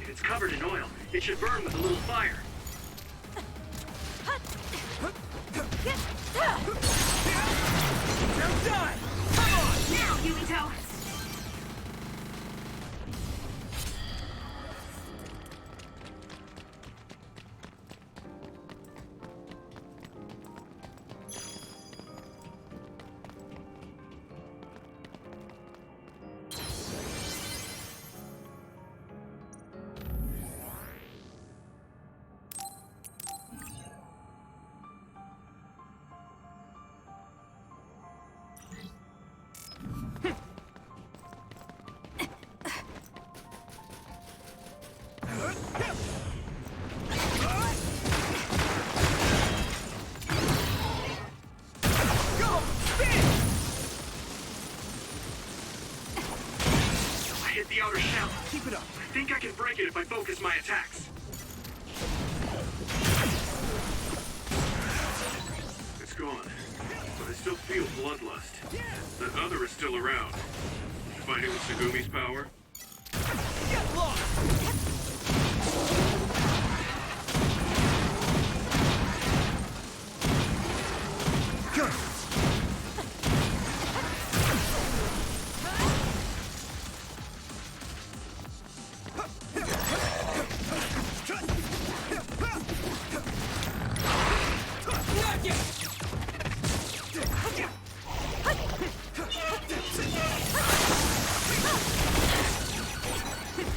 If it's covered in oil, it should burn with a little fire. Now die! Come on! Now, Yuito! the outer shell. Keep it up. I think I can break it if I focus my attacks. It's gone, but I still feel bloodlust. That other is still around. Fighting with Segumi's power. Get lost! Good.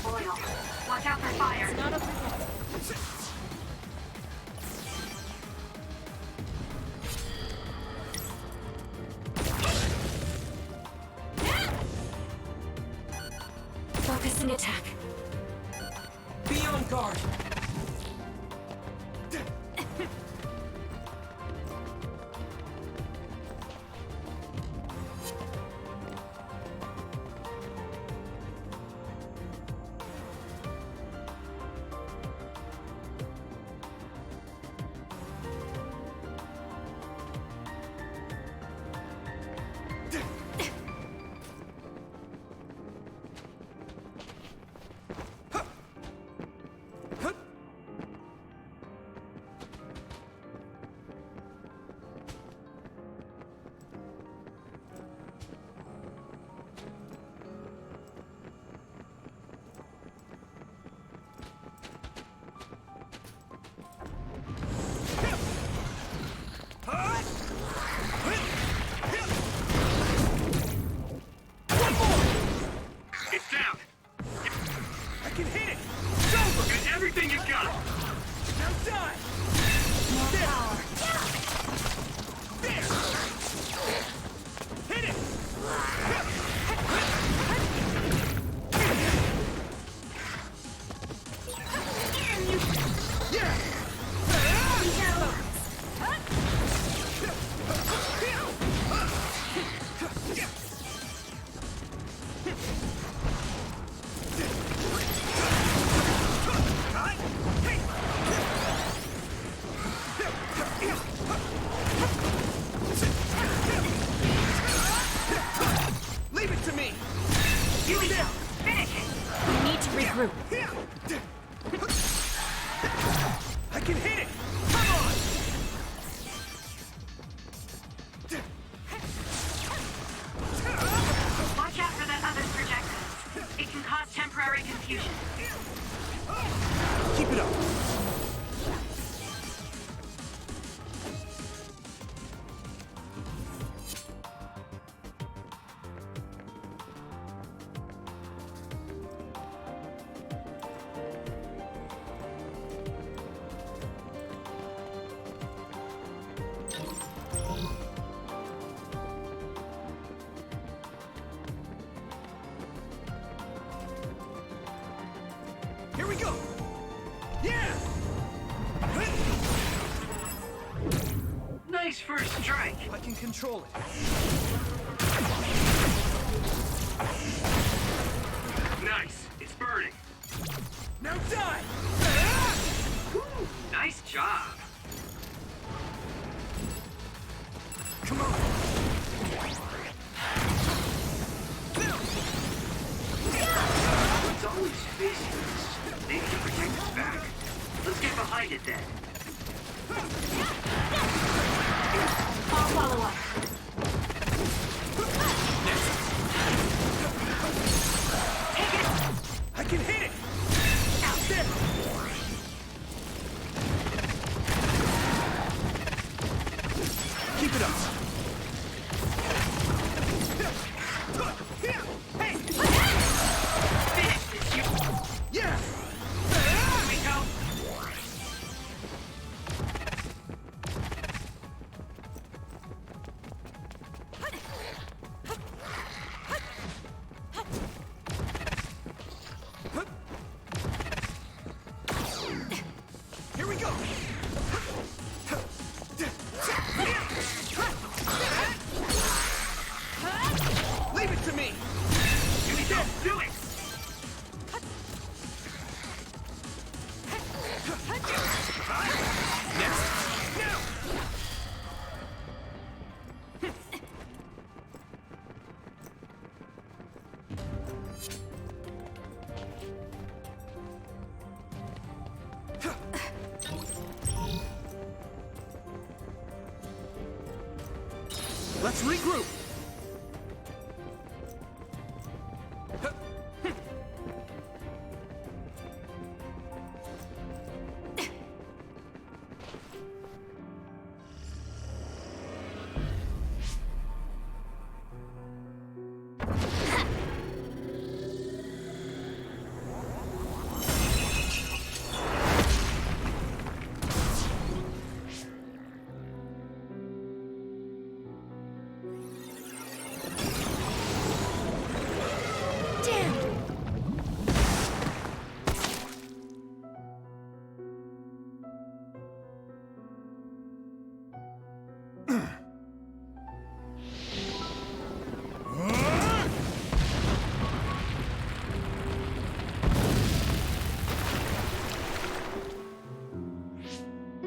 Oil. Watch out for fire. It's not over Focusing attack. Be on guard. It's down. I can hit it! Look at everything you got. Now die! More power. There! Hit it! Yeah! Leave it to me! Yumiko, finish it! We need to regroup. I can hit it! Come on! Watch out for that other's projectiles. It can cause temporary confusion. Keep it up! Here we go! Yeah! Nice first strike. I can control it. Nice. It's burning. Now die! Woo, nice job. Come on! It's always facing us. They can protect us back. Let's get behind it then. I'll follow up. Take it! I can hit it! Out there! Keep it up! Hey! Finish this, you. Yeah! Here we go. Here we go! Leave it to me! Here we go. Do it. Let's regroup!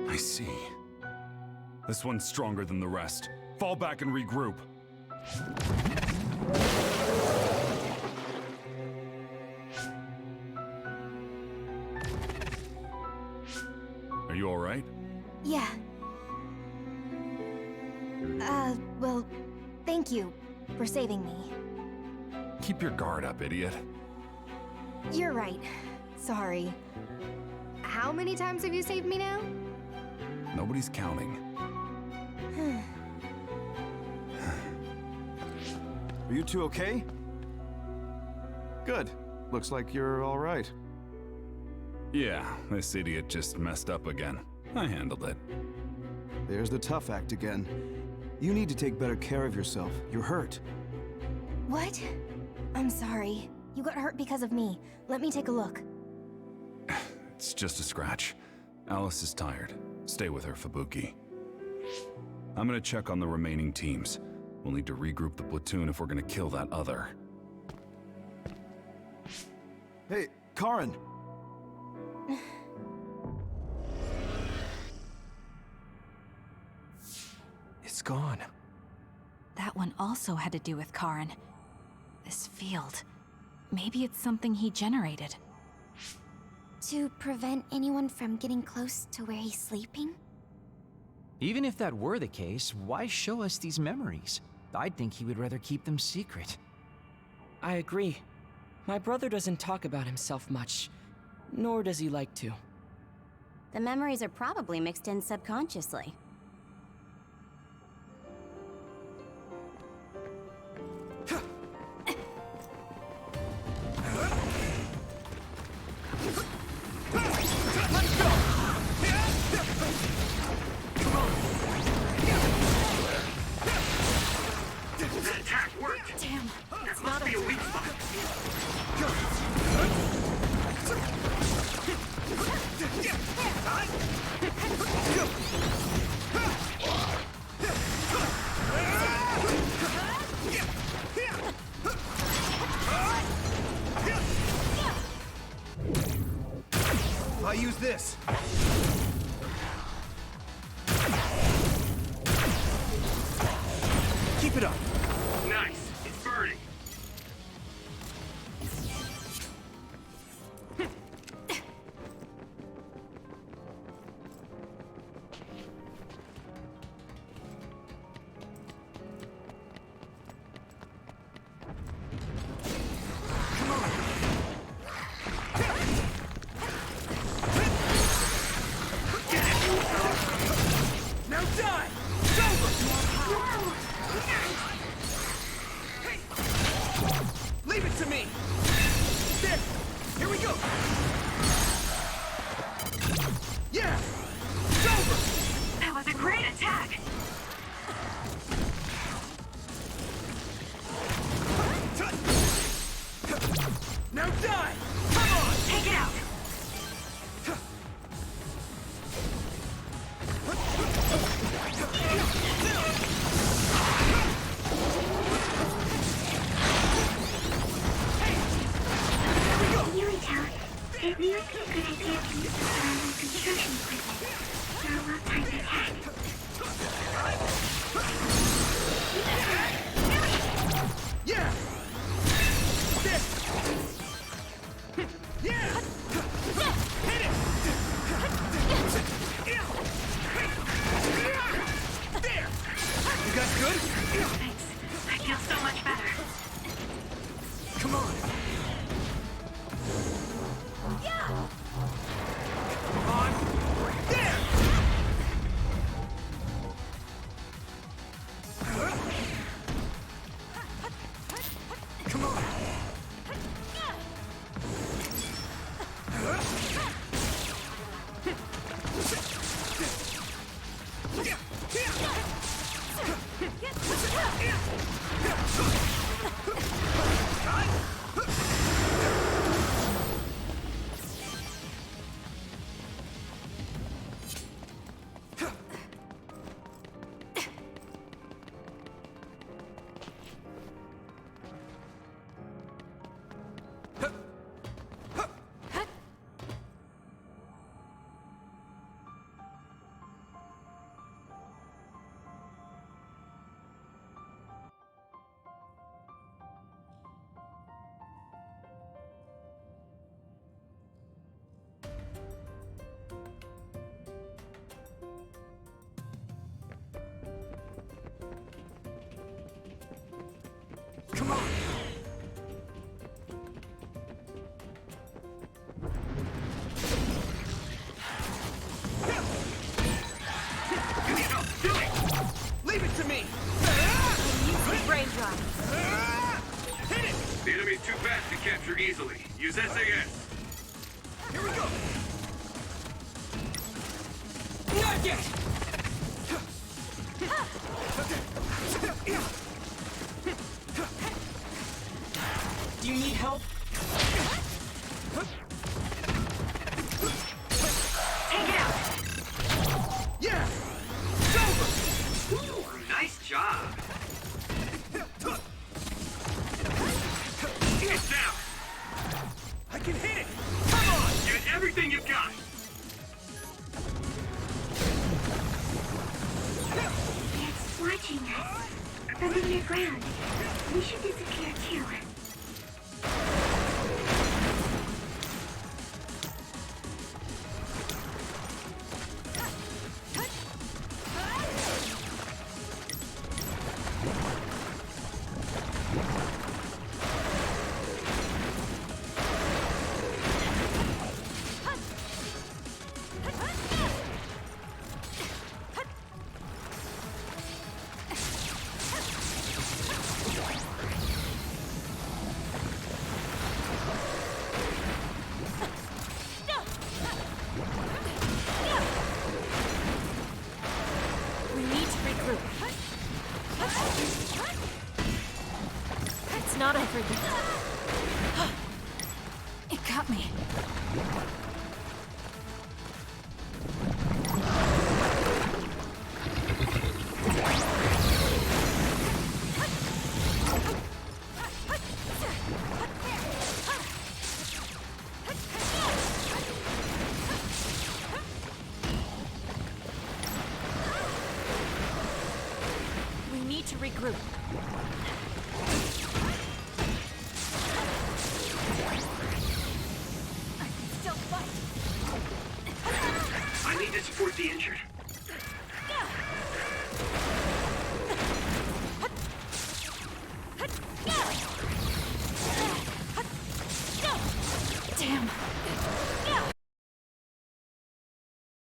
I see. This one's stronger than the rest. Fall back and regroup. Are you all right? Yeah. Well, thank you for saving me. Keep your guard up, idiot. You're right. Sorry. How many times have you saved me now? Nobody's counting. Are you two okay? Good. Looks like you're all right. Yeah, this idiot just messed up again. I handled it. There's the tough act again. You need to take better care of yourself. You're hurt. What? I'm sorry. You got hurt because of me. Let me take a look. It's just a scratch. Alice is tired. Stay with her, Fubuki. I'm gonna check on the remaining teams. We'll need to regroup the platoon if we're gonna kill that other. Hey, Karin! It's gone. That one also had to do with Karin. This field. Maybe it's something he generated. To prevent anyone from getting close to where he's sleeping? Even if that were the case, why show us these memories? I'd think he would rather keep them secret. I agree. My brother doesn't talk about himself much, nor does he like to. The memories are probably mixed in subconsciously. That attack worked! Damn, That must be a weak spot. I use this. Keep it up. Nice. It's burning. Now die! It's over! Leave it to me! There! Here we go! Yeah! It's over! That was a great attack! Now die! Come on! Take it out! It might be a good idea to use the surrounding construction equipment. There are a lot of times ahead. Yeah! There! Come on! Yeah! Come on! There! Come on! Come on! You need help! Do it! Leave it to me! Use the brain drive. Hit it! The enemy's too fast to capture easily. Use SAS. Here we go! Not yet! Do you need help? Take it out! Yeah! It's over! Ooh, nice job. It's down. I can hit it! Come on! Give it everything you've got. It's watching us. From underground. We should disappear too. It's not everything. It got me. We need to regroup. I need to support the injured.